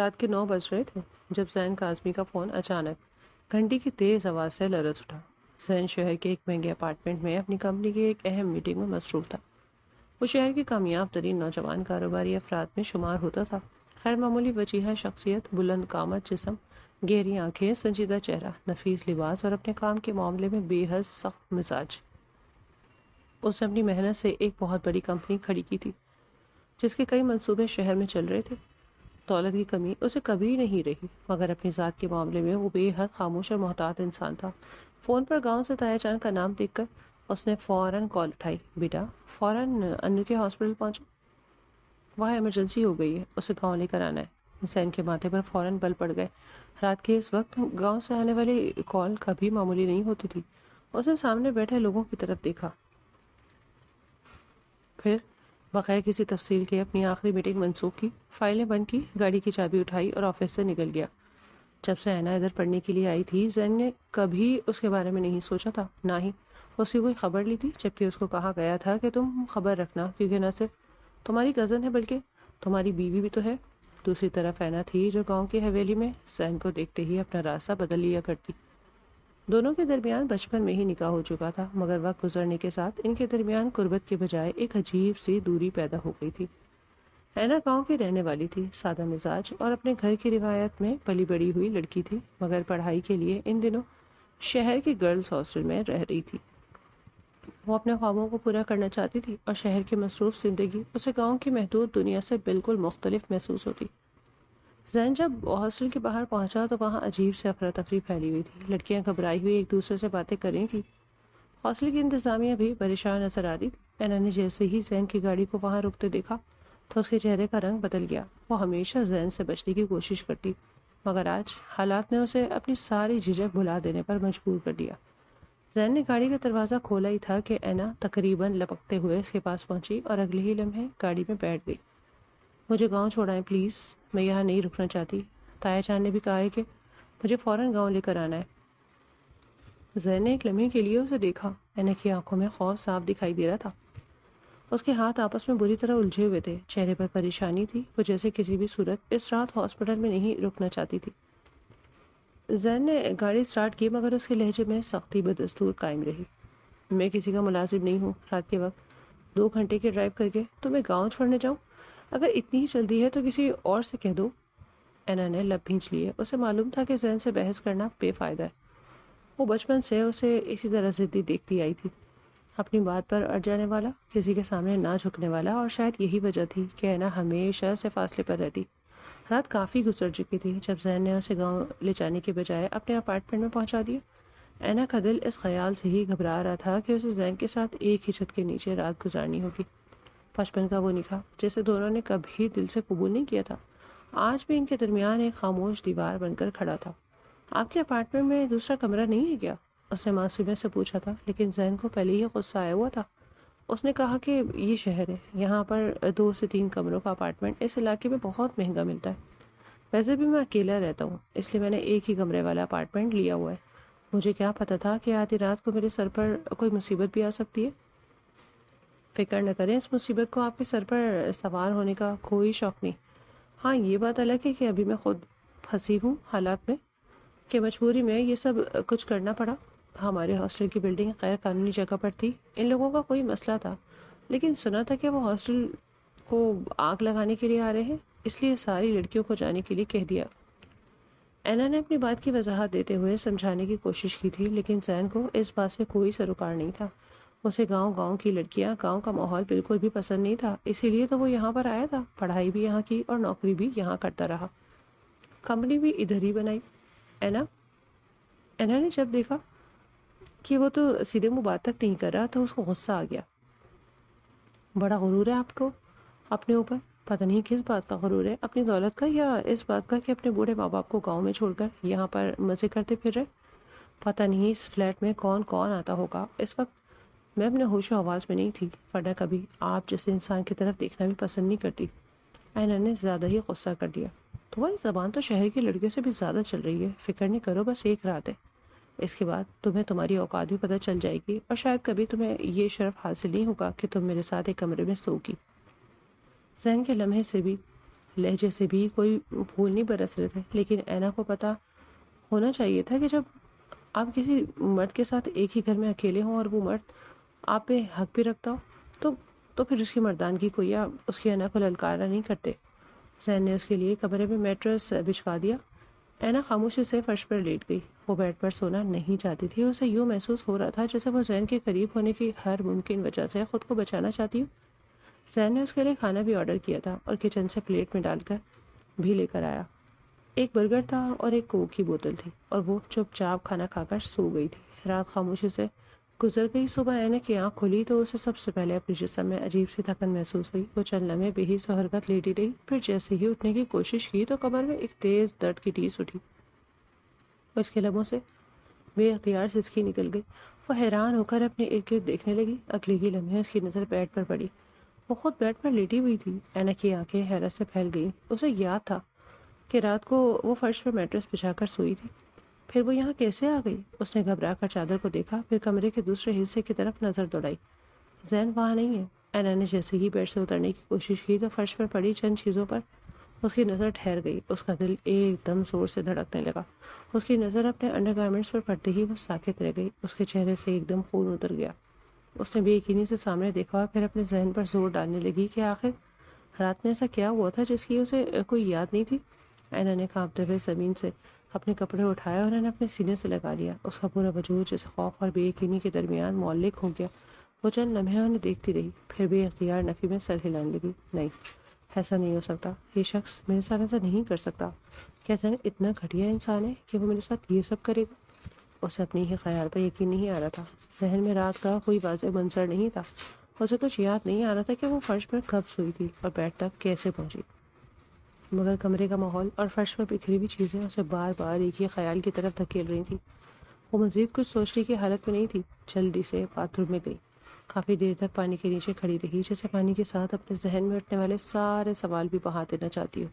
رات کے 9 بج رہے تھے جب زین کاظمی کا فون اچانک گھنٹی کی تیز آواز سے لرز اٹھا۔ زین شہر کے ایک مہنگے اپارٹمنٹ میں اپنی کمپنی کی ایک اہم میٹنگ میں مصروف تھا۔ وہ شہر کے کامیاب ترین نوجوان کاروباری افراد میں شمار ہوتا تھا۔ خیر معمولی وجیہہ شخصیت، بلند قامت جسم، گہری آنکھیں، سنجیدہ چہرہ، نفیس لباس اور اپنے کام کے معاملے میں بے حد سخت مزاج۔ اس نے اپنی محنت سے ایک بہت بڑی کمپنی کھڑی کی تھی جس کے کئی منصوبے شہر میں چل رہے تھے۔ دولت کی کمی اسے کبھی نہیں رہی، مگر اپنی ذات کے معاملے میں وہ بے حد خاموش اور محتاط انسان تھا۔ فون پر گاؤں سے تایا جان کا نام دیکھ کر اس نے فوراً کال اٹھائی۔ بیٹا فوراً انو کے ہاسپٹل پہنچو، وہاں ایمرجنسی ہو گئی ہے، اسے گاؤں لے کر آنا ہے۔ زین کے ماتھے پر فوراً بل پڑ گئے۔ رات کے اس وقت گاؤں سے آنے والی کال کبھی معمولی نہیں ہوتی تھی۔ اس نے سامنے بیٹھے لوگوں کی طرف دیکھا، پھر بغیر کسی تفصیل کے اپنی آخری میٹنگ منسوخ کی، فائلیں بند کی، گاڑی کی چابی اٹھائی اور آفس سے نکل گیا۔ جب سے اینا ادھر پڑھنے کے لیے آئی تھی، زین نے کبھی اس کے بارے میں نہیں سوچا تھا، نہ ہی اس کی کوئی خبر لی تھی، جبکہ اس کو کہا گیا تھا کہ تم خبر رکھنا، کیونکہ نہ صرف تمہاری کزن ہے بلکہ تمہاری بیوی بھی تو ہے۔ دوسری طرف اینا تھی جو گاؤں کی حویلی میں زین کو دیکھتے ہی اپنا راستہ بدل لیا کرتی۔ دونوں کے درمیان بچپن میں ہی نکاح ہو چکا تھا، مگر وقت گزرنے کے ساتھ ان کے درمیان قربت کے بجائے ایک عجیب سی دوری پیدا ہو گئی تھی۔ اینا گاؤں کی رہنے والی تھی، سادہ مزاج اور اپنے گھر کی روایت میں پلی بڑی ہوئی لڑکی تھی، مگر پڑھائی کے لیے ان دنوں شہر کے گرلز ہاسٹل میں رہ رہی تھی۔ وہ اپنے خوابوں کو پورا کرنا چاہتی تھی اور شہر کی مصروف زندگی اسے گاؤں کی محدود دنیا سے بالکل مختلف محسوس ہوتی۔ زین جب ہاسٹل کے باہر پہنچا تو وہاں عجیب سے افراتفری پھیلی ہوئی تھی۔ لڑکیاں گھبرائی ہوئی ایک دوسرے سے باتیں کر رہی تھیں۔ ہاسٹل کی انتظامیہ بھی پریشان نظر آ رہی تھی۔ اینا نے جیسے ہی زین کی گاڑی کو وہاں رکتے دیکھا تو اس کے چہرے کا رنگ بدل گیا۔ وہ ہمیشہ زین سے بچنے کی کوشش کرتی، مگر آج حالات نے اسے اپنی ساری جھجک بھلا دینے پر مجبور کر دیا۔ زین نے گاڑی کا دروازہ کھولا ہی تھا کہ اینا تقریباً لپکتے ہوئے اس کے پاس پہنچی اور اگلے ہی لمحے گاڑی میں بیٹھ گئی۔ مجھے گاؤں چھوڑائیں پلیز، میں یہاں نہیں رکنا چاہتی۔ تایا جان نے بھی کہا ہے کہ مجھے فوراً گاؤں لے کر آنا ہے۔ زین نے ایک لمحے کے لیے اسے دیکھا۔ اینا کی آنکھوں میں خوف صاف دکھائی دے رہا تھا۔ اس کے ہاتھ آپس میں بری طرح الجھے ہوئے تھے، چہرے پر پریشانی تھی، وہ جیسے کسی بھی صورت اس رات ہاسپٹل میں نہیں رکنا چاہتی تھی۔ زین نے گاڑی سٹارٹ کی، مگر اس کے لہجے میں سختی بدستور قائم رہی۔ میں کسی کا ملازم نہیں ہوں، رات کے وقت 2 گھنٹے کی ڈرائیو کر کے تمہیں گاؤں چھوڑنے جاؤں؟ اگر اتنی ہی جلدی ہے تو کسی اور سے کہہ دو۔ اینا نے لب بھینچ لیے۔ اسے معلوم تھا کہ زین سے بحث کرنا بے فائدہ ہے۔ وہ بچپن سے اسے اسی طرح ضدی دیکھتی آئی تھی، اپنی بات پر اڑ جانے والا، کسی کے سامنے نہ جھکنے والا، اور شاید یہی وجہ تھی کہ اینا ہمیشہ سے فاصلے پر رہتی۔ رات کافی گزر چکی تھی جب زین نے اسے گاؤں لے جانے کے بجائے اپنے اپارٹمنٹ میں پہنچا دیا۔ اینا کا دل اس خیال سے ہی گھبرا رہا تھا کہ اسے زین کے ساتھ ایک ہی چھت کے نیچے رات گزارنی ہوگی۔ بچپن کا وہ نکاح جسے دونوں نے کبھی دل سے قبول نہیں کیا تھا، آج بھی ان کے درمیان ایک خاموش دیوار بن کر کھڑا تھا۔ آپ کے اپارٹمنٹ میں دوسرا کمرہ نہیں ہے کیا؟ اس نے معصومیت سے پوچھا تھا، لیکن زین کو پہلے ہی غصہ آیا ہوا تھا۔ اس نے کہا کہ یہ شہر ہے، یہاں پر 2 سے 3 کمروں کا اپارٹمنٹ اس علاقے میں بہت مہنگا ملتا ہے۔ ویسے بھی میں اکیلا رہتا ہوں، اس لیے میں نے ایک ہی کمرے والا اپارٹمنٹ لیا ہوا ہے۔ مجھے کیا پتا تھا کہ آدھی رات کو میرے سر پر کوئی مصیبت بھی آ سکتی ہے۔ فکر نہ کریں، اس مصیبت کو آپ کے سر پر سوار ہونے کا کوئی شوق نہیں۔ ہاں یہ بات الگ ہے کہ ابھی میں خود پھنسی ہوں حالات میں، کہ مجبوری میں یہ سب کچھ کرنا پڑا۔ ہمارے ہاسٹل کی بلڈنگ غیر قانونی جگہ پر تھی، ان لوگوں کا کوئی مسئلہ تھا، لیکن سنا تھا کہ وہ ہاسٹل کو آگ لگانے کے لیے آ رہے ہیں، اس لیے ساری لڑکیوں کو جانے کے لیے کہہ دیا۔ اینا نے اپنی بات کی وضاحت دیتے ہوئے سمجھانے کی کوشش کی تھی، لیکن زین کو اس بات سے کوئی سروکار نہیں تھا۔ اسے گاؤں کی لڑکیاں، گاؤں کا ماحول بالکل بھی پسند نہیں تھا، اسی لیے تو وہ یہاں پر آیا تھا، پڑھائی بھی یہاں کی اور نوکری بھی یہاں کرتا رہا، کمپنی بھی ادھر ہی بنائی۔ اینا نے جب دیکھا کہ وہ تو سیدھے منہ بات تک نہیں کر رہا تو اس کو غصہ آ گیا۔ بڑا غرور ہے آپ کو اپنے اوپر، پتہ نہیں کس بات کا غرور ہے، اپنی دولت کا یا اس بات کا کہ اپنے بوڑھے ماں باپ کو گاؤں میں چھوڑ کر یہاں پر مزے کرتے پھر رہے۔ پتہ نہیں اس فلیٹ میں کون کون آتا ہوگا۔ اس وقت میں اپنے ہوش و آواز میں نہیں تھی، ورنہ کبھی آپ جیسے انسان کی طرف دیکھنا بھی پسند نہیں کرتی۔ اینا نے زیادہ ہی غصہ کر دیا۔ تمہاری زبان تو شہر کی لڑکیوں سے بھی زیادہ چل رہی ہے، فکر نہیں کرو، بس ایک رات ہے، اس کے بعد تمہیں تمہاری اوقات بھی پتہ چل جائے گی، اور شاید کبھی تمہیں یہ شرف حاصل نہیں ہوگا کہ تم میرے ساتھ ایک کمرے میں سو گی۔ زین کے لمحے سے بھی لہجے سے بھی کوئی پھول نہیں برس رہے تھے، لیکن اینا کو پتا ہونا چاہیے تھا کہ جب آپ کسی مرد کے ساتھ ایک ہی گھر میں اکیلے ہوں اور وہ مرد آپ پہ حق بھی رکھتا ہو تو پھر اس کی مردانگی کو یا اس کی اینا کو للکارا نہیں کرتے۔ زین نے اس کے لیے کمرے میں میٹرس بچھوا دیا۔ اینا خاموشی سے فرش پر لیٹ گئی۔ وہ بیڈ پر سونا نہیں چاہتی تھی، اسے یوں محسوس ہو رہا تھا جیسے وہ زین کے قریب ہونے کی ہر ممکن وجہ سے خود کو بچانا چاہتی ہو۔ زین نے اس کے لیے کھانا بھی آرڈر کیا تھا اور کچن سے پلیٹ میں ڈال کر بھی لے کر آیا۔ ایک برگر تھا اور ایک کوک کی بوتل تھی، اور وہ چپ چاپ کھانا کھا کر سو گئی تھی۔ رات خاموشی سے گزر گئی۔ صبح اینا کی آنکھ کھلی تو اسے سب سے پہلے اپنے جسم میں عجیب سی تھکن محسوس ہوئی۔ وہ چند لمحے بے حس و حرکت لیٹی رہی، پھر جیسے ہی اٹھنے کی کوشش کی تو کمر میں ایک تیز درد کی ٹیس اٹھی۔ اس کے لبوں سے بے اختیار سسکی نکل گئی۔ وہ حیران ہو کر اپنے ارد گرد دیکھنے لگی۔ اگلے ہی لمحے اس کی نظر بیڈ پر پڑی۔ وہ خود بیڈ پر لیٹی ہوئی تھی۔ اینا کی آنکھیں حیرت سے پھیل گئیں۔ اسے یاد تھا کہ رات کو وہ فرش پر میٹرس بچھا کر سوئی تھی۔ پھر وہ یہاں کیسے آ گئی؟ اس نے گھبرا کر چادر کو دیکھا، پھر کمرے کے دوسرے حصے کی طرف نظر دوڑائی۔ زین وہاں نہیں ہے۔ اینا نے جیسے ہی بیڈ سے اترنے کی کوشش کی تو فرش پر پڑی چند چیزوں پر اس کی نظر ٹھہر گئی۔ اس کا دل ایک دم زور سے دھڑکنے لگا۔ اس کی نظر اپنے انڈر گارمنٹس پر پڑتے ہی وہ ساکت رہ گئی۔ اس کے چہرے سے ایک دم خون اتر گیا۔ اس نے بے یقینی سے سامنے دیکھا، پھر اپنے ذہن پر زور ڈالنے لگی کہ آخر رات میں ایسا کیا ہوا تھا جس کی اسے کوئی یاد نہیں تھی۔ اینا نے کانپتے ہوئے زمین سے اپنے کپڑے اٹھائے اور انہیں اپنے سینے سے لگا لیا۔ اس کا پورا وجود جیسے خوف اور بے یقینی کے درمیان معلق ہو گیا۔ وہ چند لمحے انہیں دیکھتی رہی، پھر بے اختیار نفی میں سر ہلانے لگی۔ نہیں، ایسا نہیں ہو سکتا۔ یہ شخص میرے ساتھ ایسا نہیں کر سکتا۔ کیا زین اتنا گھٹیا انسان ہے کہ وہ میرے ساتھ یہ سب کرے گا؟ اسے اپنی ہی خیال پر یقین نہیں آ رہا تھا۔ ذہن میں رات کا کوئی واضح منظر نہیں تھا۔ اسے کچھ یاد نہیں آ رہا تھا کہ وہ فرش پر کب سوئی تھی اور بیڈ تک کیسے پہنچی، مگر کمرے کا ماحول اور فرش پر بکھری ہوئی چیزیں اسے بار بار ایک ہی خیال کی طرف دھکیل رہی تھیں۔ وہ مزید کچھ سوچنے کی حالت میں نہیں تھی۔ جلدی سے باتھ روم میں گئی۔ کافی دیر تک پانی کے نیچے کھڑی رہی، جیسے پانی کے ساتھ اپنے ذہن میں اٹھنے والے سارے سوال بھی بہا دینا چاہتی ہو۔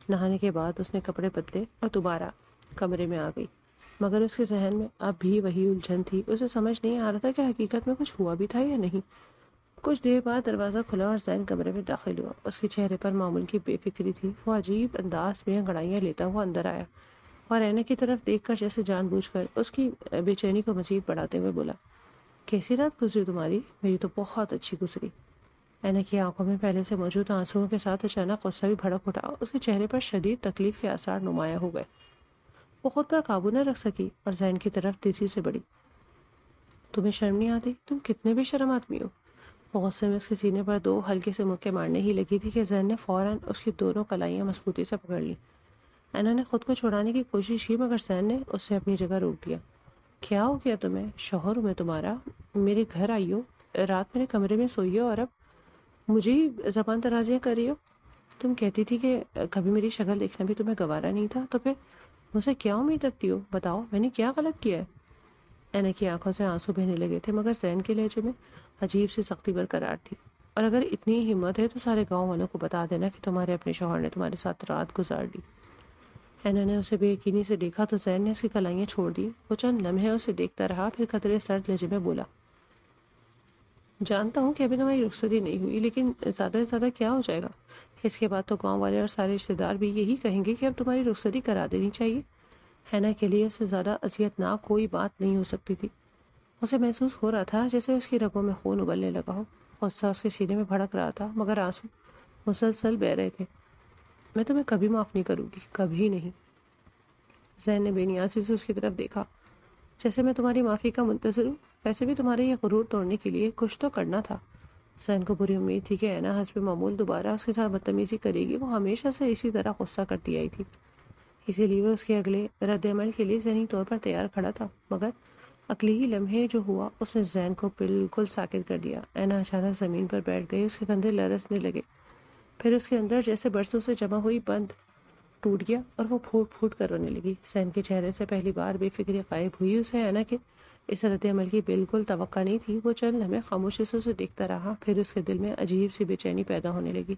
نہانے کے بعد اس نے کپڑے بدلے اور دوبارہ کمرے میں آ گئی، مگر اس کے ذہن میں اب بھی وہی الجھن تھی۔ اسے سمجھ نہیں آ رہا تھا کہ حقیقت میں کچھ ہوا بھی تھا یا نہیں۔ کچھ دیر بعد دروازہ کھلا اور زین کمرے میں داخل ہوا۔ اس کے چہرے پر معمول کی بے فکری تھی۔ وہ عجیب انداز میں انگڑائیاں لیتا ہوا اندر آیا اور اینا کی طرف دیکھ کر جیسے جان بوجھ کر اس کی بے چینی کو مزید بڑھاتے ہوئے بولا، کیسی رات گزری تمہاری؟ میری تو بہت اچھی گزری۔ اینا کی آنکھوں میں پہلے سے موجود آنسوؤں کے ساتھ اچانک غصہ بھی بھڑک اٹھا۔ اس کے چہرے پر شدید تکلیف کے آثار نمایاں ہو گئے۔ وہ خود پر قابو نہ رکھ سکی اور زین کی طرف تیزی سے بڑھی۔ تمہیں شرم نہیں آتی؟ تم کتنے بے شرم آدمی ہو؟ وہ غصے میں اس کے سینے پر دو ہلکے سے مکے مارنے ہی لگی تھی کہ زین نے فوراً اس کی دونوں کلائیاں مضبوطی سے پکڑ لی۔ اینا نے خود کو چھڑانے کی کوشش کی، مگر زین نے اس سے اپنی جگہ روک دیا۔ کیا ہو گیا تمہیں؟ شوہر ہوں میں تمہارا، میرے گھر آئی ہو، رات میرے کمرے میں سوئی ہو اور اب مجھے ہی زبان درازیاں کر رہی ہو؟ تم کہتی تھی کہ کبھی میری شکل دیکھنا بھی تمہیں گوارا نہیں تھا، تو پھر مجھ سے کیا امید رکھتی ہو؟ بتاؤ، میں نے کیا غلط کیا ہے؟ اینا کی آنکھوں سے آنسو بہنے لگے تھے، مگر زین کے لہجے میں عجیب سی سختی برقرار تھی۔ اور اگر اتنی ہمت ہے تو سارے گاؤں والوں کو بتا دینا کہ تمہارے اپنے شوہر نے تمہارے ساتھ رات گزار لی۔ اینا نے اسے بے یقینی سے دیکھا تو زین نے اس کی کلائیاں چھوڑ دی۔ وہ چند لمحے اسے دیکھتا رہا، پھر قدرے سرد لہجے میں بولا، جانتا ہوں کہ ابھی تمہاری رخصتی نہیں ہوئی، لیکن زیادہ سے زیادہ کیا ہو جائے گا؟ اس کے بعد تو گاؤں والے اور سارے رشتے دار بھی یہی کہیں گے کہ اب تمہاری رخصتی کرا دینی چاہیے۔ اینا کے لیے اس سے زیادہ اذیت ناک کوئی بات نہیں ہو سکتی تھی۔ اسے محسوس ہو رہا تھا جیسے اس کی رگوں میں خون ابلنے لگا ہو۔ غصہ اس کے سینے میں بھڑک رہا تھا، مگر آنسو مسلسل بہہ رہے تھے۔ میں تمہیں کبھی معاف نہیں کروں گی، کبھی نہیں۔ زین نے بے نیازی سے اس کی طرف دیکھا، جیسے میں تمہاری معافی کا منتظر ہوں۔ ویسے بھی تمہارے یہ غرور توڑنے کے لیے کچھ تو کرنا تھا۔ زین کو بری امید تھی کہ اینا حسب معمول دوبارہ اس کے ساتھ بدتمیزی کرے گی۔ وہ ہمیشہ سے اسی طرح غصہ کرتی آئی تھی، اسی لیے وہ اس کے اگلے رد عمل کے لیے ذہنی طور پر تیار کھڑا تھا۔ مگر اگلے ہی لمحے جو ہوا اس نے زین کو بالکل ساکت کر دیا۔ اینا اچانک زمین پر بیٹھ گئی، اس کے کندھے لرزنے لگے، پھر اس کے اندر جیسے برسوں سے جمع ہوئی بند ٹوٹ گیا اور وہ پھوٹ پھوٹ کر رونے لگی۔ زین کے چہرے سے پہلی بار بے فکری غائب ہوئی۔ اسے اینا کے اس رد عمل کی بالکل توقع نہیں تھی۔ وہ چند لمحے خاموشی سے اسے دیکھتا رہا، پھر اس کے دل میں عجیب سی بے چینی پیدا ہونے لگی۔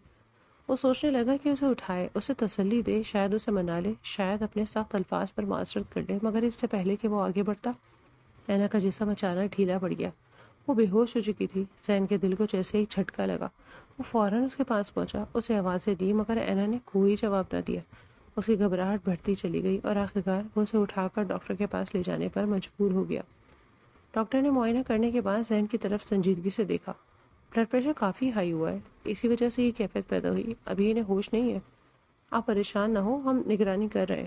وہ سوچنے لگا کہ اسے اٹھائے، اسے تسلی دے، شاید اسے منا لے، شاید اپنے سخت الفاظ پر معذرت کر لے، مگر اس سے پہلے کہ وہ آگے بڑھتا اینا کا جسم اچانک ڈھیلا پڑ گیا۔ وہ بے ہوش ہو چکی تھی۔ زین کے دل کو جیسے ایک جھٹکا لگا۔ وہ فوراً اس کے پاس پہنچا، اسے آوازیں دی، مگر اینا نے کوئی جواب نہ دیا۔ اس کی گھبراہٹ بڑھتی چلی گئی اور آخرکار وہ اسے اٹھا کر ڈاکٹر کے پاس لے جانے پر مجبور ہو گیا۔ ڈاکٹر نے معائنہ کرنے کے بعد زین کی طرف سنجیدگی سے دیکھا۔ بلڈ پریشر کافی ہائی ہوا ہے، اسی وجہ سے یہ کیفیت پیدا ہوئی، ابھی انہیں ہوش نہیں ہے۔ آپ پریشان نہ ہو، ہم نگرانی کر رہے ہیں۔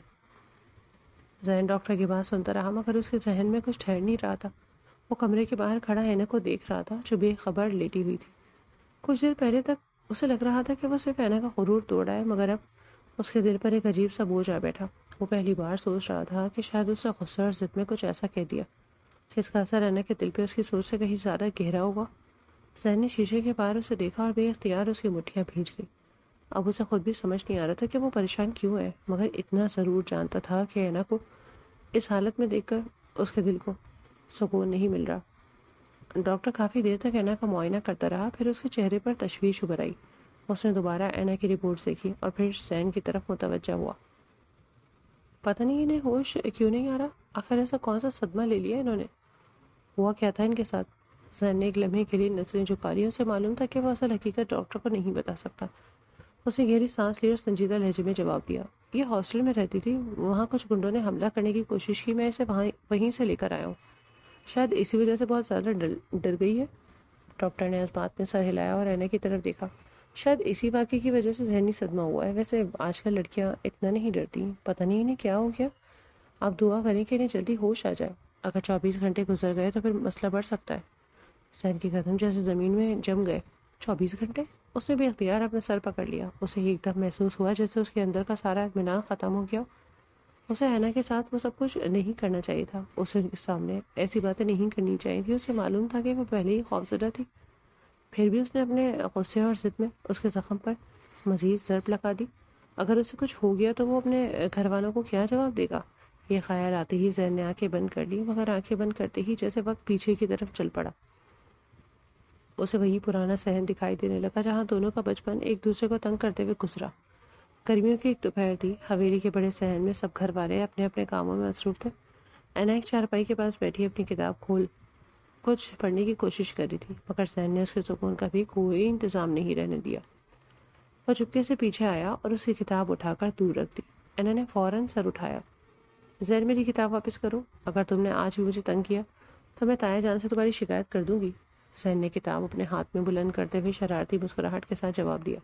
زین ڈاکٹر کی بات سنتا رہا، مگر اس کے ذہن میں کچھ ٹھہر نہیں رہا تھا۔ وہ کمرے کے باہر کھڑا اینا کو دیکھ رہا تھا جو بے خبر لیٹی ہوئی تھی۔ کچھ دیر پہلے تک اسے لگ رہا تھا کہ وہ صرف اینا کا غرور توڑا ہے، مگر اب اس کے دل پر ایک عجیب سا بوجھ آ بیٹھا۔ وہ پہلی بار سوچ رہا تھا کہ شاید اس سے غصہ اور ضد میں کچھ ایسا کہہ دیا جس کا اثر اینا کے دل پہ اس کی سوچ سے کہیں زیادہ گہرا ہوگا۔ زین نے شیشے کے باہر اسے دیکھا اور بے اختیار اس کی مٹھیاں بھیج گئی۔ اب اسے خود بھی سمجھ نہیں آ رہا تھا کہ وہ پریشان کیوں ہے، مگر اتنا ضرور جانتا تھا کہ اینا کو اس حالت میں دیکھ کر اس کے دل کو سکون نہیں مل رہا۔ ڈاکٹر کافی دیر تک اینا کا معائنہ کرتا رہا، پھر اس کے چہرے پر تشویش ابھر آئی۔ اس نے دوبارہ اینا کی رپورٹ دیکھی اور پھر زین کی طرف متوجہ ہوا۔ پتہ نہیں انہیں ہوش کیوں نہیں آ رہا، آخر ایسا کون سا صدمہ لے لیا انہوں نے؟ ہوا کیا تھا ان کے ساتھ؟ زین نے ایک لمحے کے لیے نظریں جھکا لی۔ اسے معلوم تھا کہ وہ اصل حقیقت ڈاکٹر کو نہیں بتا سکتا۔ اس نے گہری سانس لی اور سنجیدہ لہجے میں جواب دیا، یہ ہاسٹل میں رہتی تھی، وہاں کچھ گنڈوں نے حملہ کرنے کی کوشش کی، میں اسے وہیں سے لے کر آیا ہوں، شاید اسی وجہ سے بہت زیادہ ڈر گئی ہے۔ ڈاکٹر نے اس بات میں سر ہلایا اور اینا کی طرف دیکھا۔ شاید اسی واقعے کی وجہ سے ذہنی صدمہ ہوا ہے، ویسے آج کل لڑکیاں اتنا نہیں ڈرتی، پتہ نہیں انہیں کیا ہو گیا۔ آپ دعا کریں کہ انہیں جلدی ہوش آ جائے، اگر 24 گھنٹے گزر گئے تو پھر مسئلہ بڑھ سکتا ہے۔ زین کے قدم جیسے زمین میں جم گئے۔ 24 گھنٹے؟ اس نے بے اختیار اپنا سر پکڑ لیا۔ اسے ایک دم محسوس ہوا جیسے اس کے اندر کا سارا اطمینان ختم ہو گیا۔ اسے اینا کے ساتھ وہ سب کچھ نہیں کرنا چاہیے تھا، اسے سامنے ایسی باتیں نہیں کرنی چاہیے تھی۔ اسے معلوم تھا کہ وہ پہلے ہی خوفزدہ تھی، پھر بھی اس نے اپنے غصے اور ضد میں اس کے زخم پر مزید ضرب لگا دی۔ اگر اسے کچھ ہو گیا تو وہ اپنے گھر والوں کو کیا جواب دے گا؟ یہ خیال آتے ہی زین نے آنکھیں بند کر لی، مگر آنکھیں بند کرتے ہی جیسے وقت پیچھے کی طرف چل پڑا۔ اسے وہی پرانا صحن دکھائی دینے لگا جہاں دونوں کا بچپن ایک دوسرے کو تنگ کرتے ہوئے گزرا۔ گرمیوں کی ایک دوپہر تھی، حویلی کے بڑے صحن میں سب گھر والے اپنے اپنے کاموں میں مصروف تھے۔ اینا ایک چارپائی کے پاس بیٹھی اپنی کتاب کھول کچھ پڑھنے کی کوشش کر رہی تھی، مگر زین نے اس کے سکون کا بھی کوئی انتظام نہیں رہنے دیا۔ وہ چپکے سے پیچھے آیا اور اس کی کتاب اٹھا کر دور رکھ دی۔ اینا نے فوراً سر اٹھایا۔ زین، میری کتاب واپس کرو، اگر تم نے آج بھی مجھے تنگ کیا تو میں تایا جان سے تمہاری شکایت کر دوں گی۔ زین نے کتاب اپنے ہاتھ میں بلند کرتے ہوئے شرارتی مسکراہٹ کے ساتھ جواب دیا،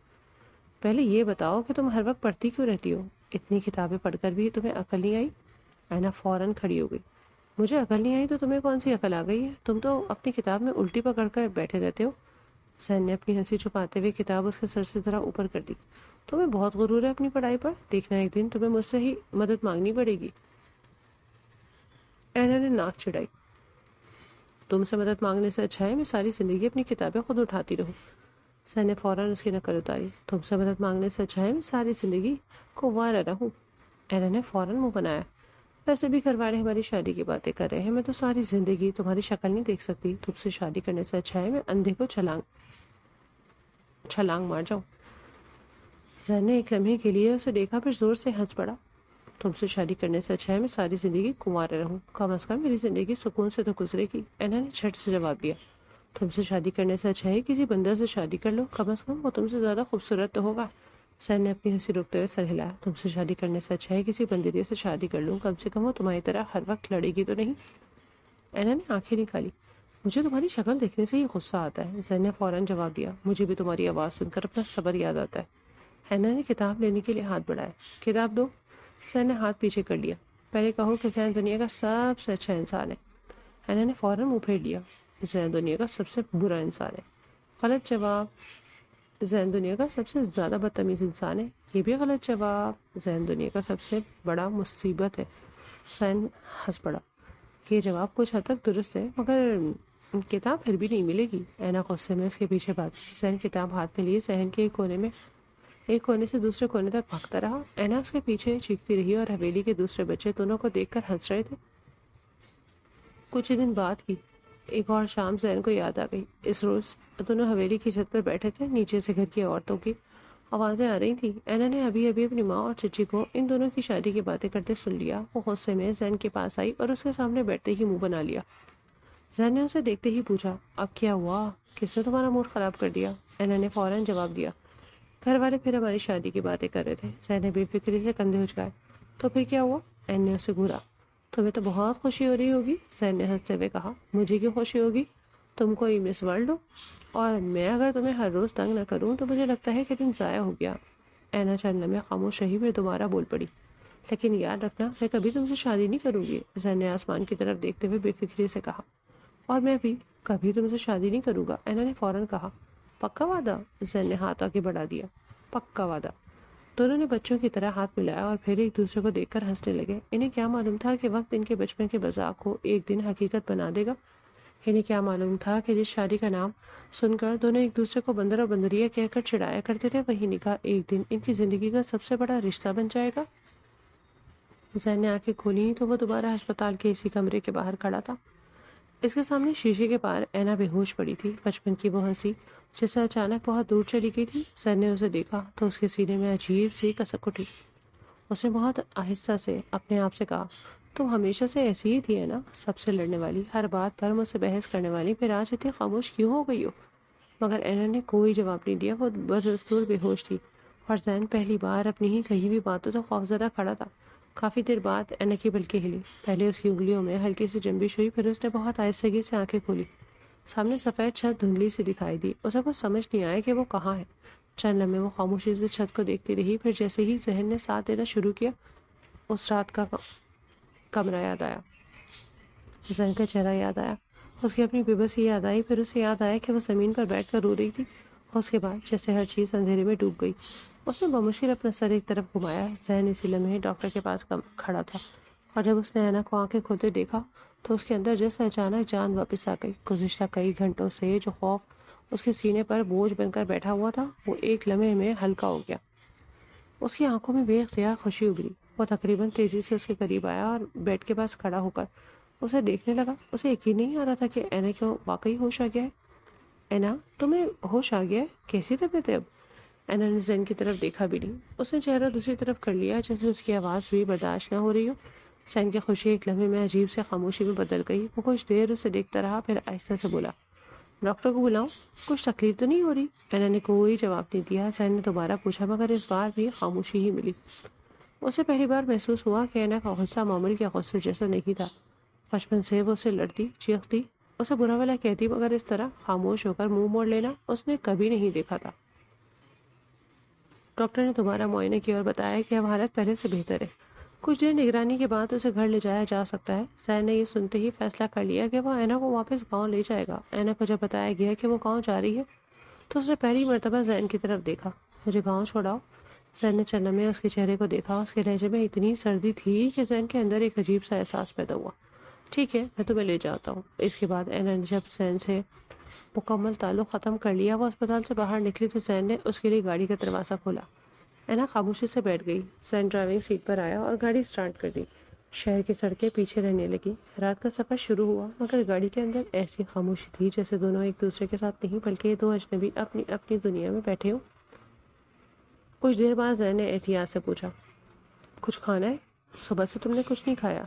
پہلے یہ بتاؤ کہ تم ہر وقت پڑھتی کیوں رہتی ہو؟ اتنی کتابیں پڑھ کر بھی تمہیں عقل نہیں آئی؟ اینا فوراً کھڑی ہو گئی۔ مجھے عقل نہیں آئی تو تمہیں کون سی عقل آ گئی ہے؟ تم تو اپنی کتاب میں الٹی پکڑ کر بیٹھے رہتے ہو۔ زین نے اپنی ہنسی چھپاتے ہوئے کتاب اس کے سر سے ذرا اوپر کر دی۔ تمہیں بہت غرور ہے اپنی پڑھائی پر، دیکھنا ایک دن تمہیں مجھ سے ہی مدد مانگنی پڑے گی۔ اینا نے ناک چڑھائی۔ تم سے مدد مانگنے سے اچھا ہے میں ساری زندگی اپنی کتابیں خود اٹھاتی رہوں۔ زین نے فوراً اس کی نقل اتاری۔ تم سے مدد مانگنے سے اچھا ہے میں ساری زندگی کنوارا رہوں۔ اینا نے فوراً منہ بنایا۔ ویسے بھی گھر والے ہماری شادی کی باتیں کر رہے ہیں، میں تو ساری زندگی تمہاری شکل نہیں دیکھ سکتی، تم سے شادی کرنے سے اچھا ہے میں اندھے کو چھلانگ مار جاؤں۔ زین نے ایک لمحے کے لیے اسے دیکھا، پھر زور سے ہنس پڑا۔ تم سے شادی کرنے سے اچھا ہے میں ساری زندگی کنوارا رہوں، کم از کم میری زندگی سکون سے تو گزرے گی۔ اینا نے جھٹ سے جواب دیا۔ تم سے شادی کرنے سے اچھا ہے کسی بندر سے شادی کر لو، کم از کم وہ تم سے زیادہ خوبصورت تو ہوگا۔ زین نے اپنی ہنسی روکتے ہوئے سر ہلایا۔ تم سے شادی کرنے سے اچھا ہے کسی بندریے سے شادی کر لوں، کم سے کم وہ تمہاری طرح ہر وقت لڑے گی تو نہیں۔ اینا نے آنکھیں نکالی۔ مجھے تمہاری شکل دیکھنے سے ہی غصہ آتا ہے۔ زین نے فوراً جواب دیا۔ مجھے بھی تمہاری آواز سن کر اپنا صبر یاد آتا ہے۔ اینا نے کتاب لینے کے لیے ہاتھ بڑھایا۔ کتاب دو۔ زین نے ہاتھ پیچھے کر لیا۔ پہلے کہو کہ زین دنیا کا سب سے اچھا انسان ہے۔ اینا نے فوراً منہ پھیر لیا۔ زین دنیا کا سب سے برا انسان ہے۔ غلط جواب۔ زین دنیا کا سب سے زیادہ بدتمیز انسان ہے۔ یہ بھی غلط جواب۔ زین دنیا کا سب سے بڑا مصیبت ہے۔ زین ہنس پڑا۔ یہ جواب کچھ حد تک درست ہے، مگر کتاب پھر بھی نہیں ملے گی۔ اینا غصے میں اس کے پیچھے بھاگی۔ زین کتاب ہاتھ میں لیے صحن کے ایک کونے سے دوسرے کونے تک بھاگتا رہا۔ اینا اس کے پیچھے چیختی رہی اور حویلی کے دوسرے بچے دونوں کو دیکھ کر ہنس رہے تھے۔ کچھ دن بعد کی ایک اور شام زین کو یاد آ گئی۔ اس روز دونوں حویلی کی چھت پر بیٹھے تھے، نیچے سے گھر کی عورتوں کی آوازیں آ رہی تھیں۔ اینا نے ابھی اپنی ماں اور چچی کو ان دونوں کی شادی کی باتیں کرتے سن لیا۔ وہ غصے میں زین کے پاس آئی اور اس کے سامنے بیٹھتے ہی منہ بنا لیا۔ زین نے اسے دیکھتے ہی پوچھا، اب کیا ہوا؟ کس نے تمہارا موڈ خراب کر دیا؟ اینا نے فوراً جواب دیا، گھر والے پھر ہماری شادی کی باتیں کر رہے تھے۔ زین نے بے فکری سے کندھے اچکائے، تو پھر کیا ہوا؟ این نے اسے گھورا۔ تمہیں تو بہت خوشی ہو رہی ہوگی، زین نے ہنستے ہوئے کہا۔ مجھے کیوں خوشی ہوگی؟ تم کوئی مس ورلڈ ہو، اور میں اگر تمہیں ہر روز تنگ نہ کروں تو مجھے لگتا ہے کہ دن ضائع ہو گیا۔ اینا چند لمحے خاموش رہی، پھر دوبارہ بول پڑی، لیکن یاد رکھنا میں کبھی تم سے شادی نہیں کروں گی۔ زین نے آسمان کی طرف دیکھتے ہوئے بے فکری سے کہا، اور میں بھی کبھی تم سے شادی نہیں کروں گا، اینا نے فوراً کہا۔ پکا وعدہ؟ زین نے ہاتھ آگے بڑھا دیا۔ پکا وعدہ۔ دونوں نے بچوں کی طرح ہاتھ ملایا اور پھر ایک دوسرے کو دیکھ کر ہنسنے لگے۔ انہیں کیا معلوم تھا کہ وقت ان کے بچپن کے مذاق کو ایک دن حقیقت بنا دے گا۔ انہیں کیا معلوم تھا کہ جس شادی کا نام سن کر دونوں ایک دوسرے کو بندر اور بندریا کہہ کر چڑھایا کرتے تھے، وہی نکاح ایک دن ان کی زندگی کا سب سے بڑا رشتہ بن جائے گا۔ زین نے آنکھیں کھولی تو وہ دوبارہ ہسپتال کے اسی کمرے کے باہر کھڑا تھا۔ اس کے سامنے شیشے کے پار اینا بے ہوش پڑی تھی۔ بچپن کی وہ ہنسی جس سے اچانک بہت دور چلی گئی تھی۔ زین نے اسے دیکھا تو اس کے سینے میں عجیب سی کسک اٹھی۔ اس نے بہت آہستہ سے اپنے آپ سے کہا، تم ہمیشہ سے ایسی ہی تھی ہے نا، سب سے لڑنے والی، ہر بات پر مجھ سے بحث کرنے والی، پھر آج اتنی خاموش کیوں ہو گئی ہو؟ مگر اینا نے کوئی جواب نہیں دیا۔ وہ بدستور بے ہوش تھی اور زین پہلی بار اپنی ہی کہی ہوئی باتوں سے خوفزدہ کھڑا تھا۔ کافی دیر بعد اینا کی پلکیں ہلی، پہلے اس کی انگلیوں میں ہلکی سی جنبش ہوئی، پھر اس نے بہت آہستگی سے آنکھیں کھولی۔ سامنے سفید چھت دھندلی سی دکھائی دی۔ اسے کچھ سمجھ نہیں آیا کہ وہ کہاں ہے۔ چند لمحے وہ خاموشی سے چھت کو دیکھتی رہی، پھر جیسے ہی ذہن نے ساتھ دینا شروع کیا، اس رات کا کمرہ یاد آیا، زین کا چہرہ یاد آیا، اس کی اپنی بے بسی یاد آئی، پھر اسے یاد آیا کہ وہ زمین پر بیٹھ کر رو رہی تھی، اور اس کے بعد جیسے ہر چیز اندھیرے میں ڈوب گئی۔ اس نے بمشکل اپنا سر ایک طرف گھمایا۔ زین اسی لمحے ڈاکٹر کے پاس کھڑا تھا، اور جب اس نے اینا کو آنکھیں کھولتے دیکھا تو اس کے اندر جیسے اچانک جان واپس آ گئی۔ گزشتہ کئی گھنٹوں سے جو خوف اس کے سینے پر بوجھ بن کر بیٹھا ہوا تھا، وہ ایک لمحے میں ہلکا ہو گیا۔ اس کی آنکھوں میں بے اختیار خوشی ابھری۔ وہ تقریباً تیزی سے اس کے قریب آیا اور بیڈ کے پاس کھڑا ہو کر اسے دیکھنے لگا۔ اسے یقین نہیں آ رہا تھا کہ اینا کو واقعی ہوش آ گیا ہے۔ اینا، تمہیں ہوش آ گیا ہے؟ کیسی طبیعت ہے اب؟ اینا نے زین کی طرف دیکھا بھی نہیں۔ اس نے چہرہ دوسری طرف کر لیا جیسے اس کی آواز بھی برداشت نہ ہو رہی ہو۔ زین کی خوشی ایک لمحے میں عجیب سے خاموشی میں بدل گئی۔ وہ کچھ دیر اسے دیکھتا رہا، پھر آہستہ سے بولا، ڈاکٹر کو بلاؤں؟ کچھ تکلیف تو نہیں ہو رہی؟ اینا نے کوئی جواب نہیں دیا۔ زین نے دوبارہ پوچھا، مگر اس بار بھی خاموشی ہی ملی۔ اسے پہلی بار محسوس ہوا کہ اینا کا غصہ معمول کے غصے جیسا نہیں تھا۔ بچپن سے وہ اسے لڑتی، چیختی، اسے برا بھلا کہتی، مگر اس طرح خاموش ہو کر منہ موڑ لینا اس نے کبھی نہیں دیکھا تھا۔ ڈاکٹر نے دوبارہ معائنہ کیا اور بتایا کہ اب حالت پہلے سے بہتر ہے۔ کچھ دیر نگرانی کے بعد اسے گھر لے جایا جا سکتا ہے۔ زین نے یہ سنتے ہی فیصلہ کر لیا کہ وہ اینا کو واپس گاؤں لے جائے گا۔ اینا کو جب بتایا گیا کہ وہ گاؤں جا رہی ہے تو اس نے پہلی مرتبہ زین کی طرف دیکھا۔ مجھے گاؤں چھوڑاؤ؟ زین نے چند لمحے اس کے چہرے کو دیکھا۔ اس کے لہجے میں اتنی سردی تھی کہ زین کے اندر ایک عجیب سا احساس پیدا ہوا۔ ٹھیک ہے، میں تمہیں لے جاتا ہوں۔ اس کے بعد اینا نے جب زین سے مکمل تعلق ختم کر لیا، وہ اسپتال سے باہر نکلی تو زین نے اس کے لیے گاڑی کا دروازہ کھولا۔ اینا خاموشی سے بیٹھ گئی۔ زین ڈرائیونگ سیٹ پر آیا اور گاڑی سٹارٹ کر دی۔ شہر کی سڑکیں پیچھے رہنے لگی۔ رات کا سفر شروع ہوا، مگر گاڑی کے اندر ایسی خاموشی تھی جیسے دونوں ایک دوسرے کے ساتھ نہیں بلکہ دو اجنبی اپنی اپنی دنیا میں بیٹھے ہوں۔ کچھ دیر بعد زین نے احتیاط سے پوچھا، کچھ کھانا ہے؟ صبح سے تم نے کچھ نہیں کھایا؟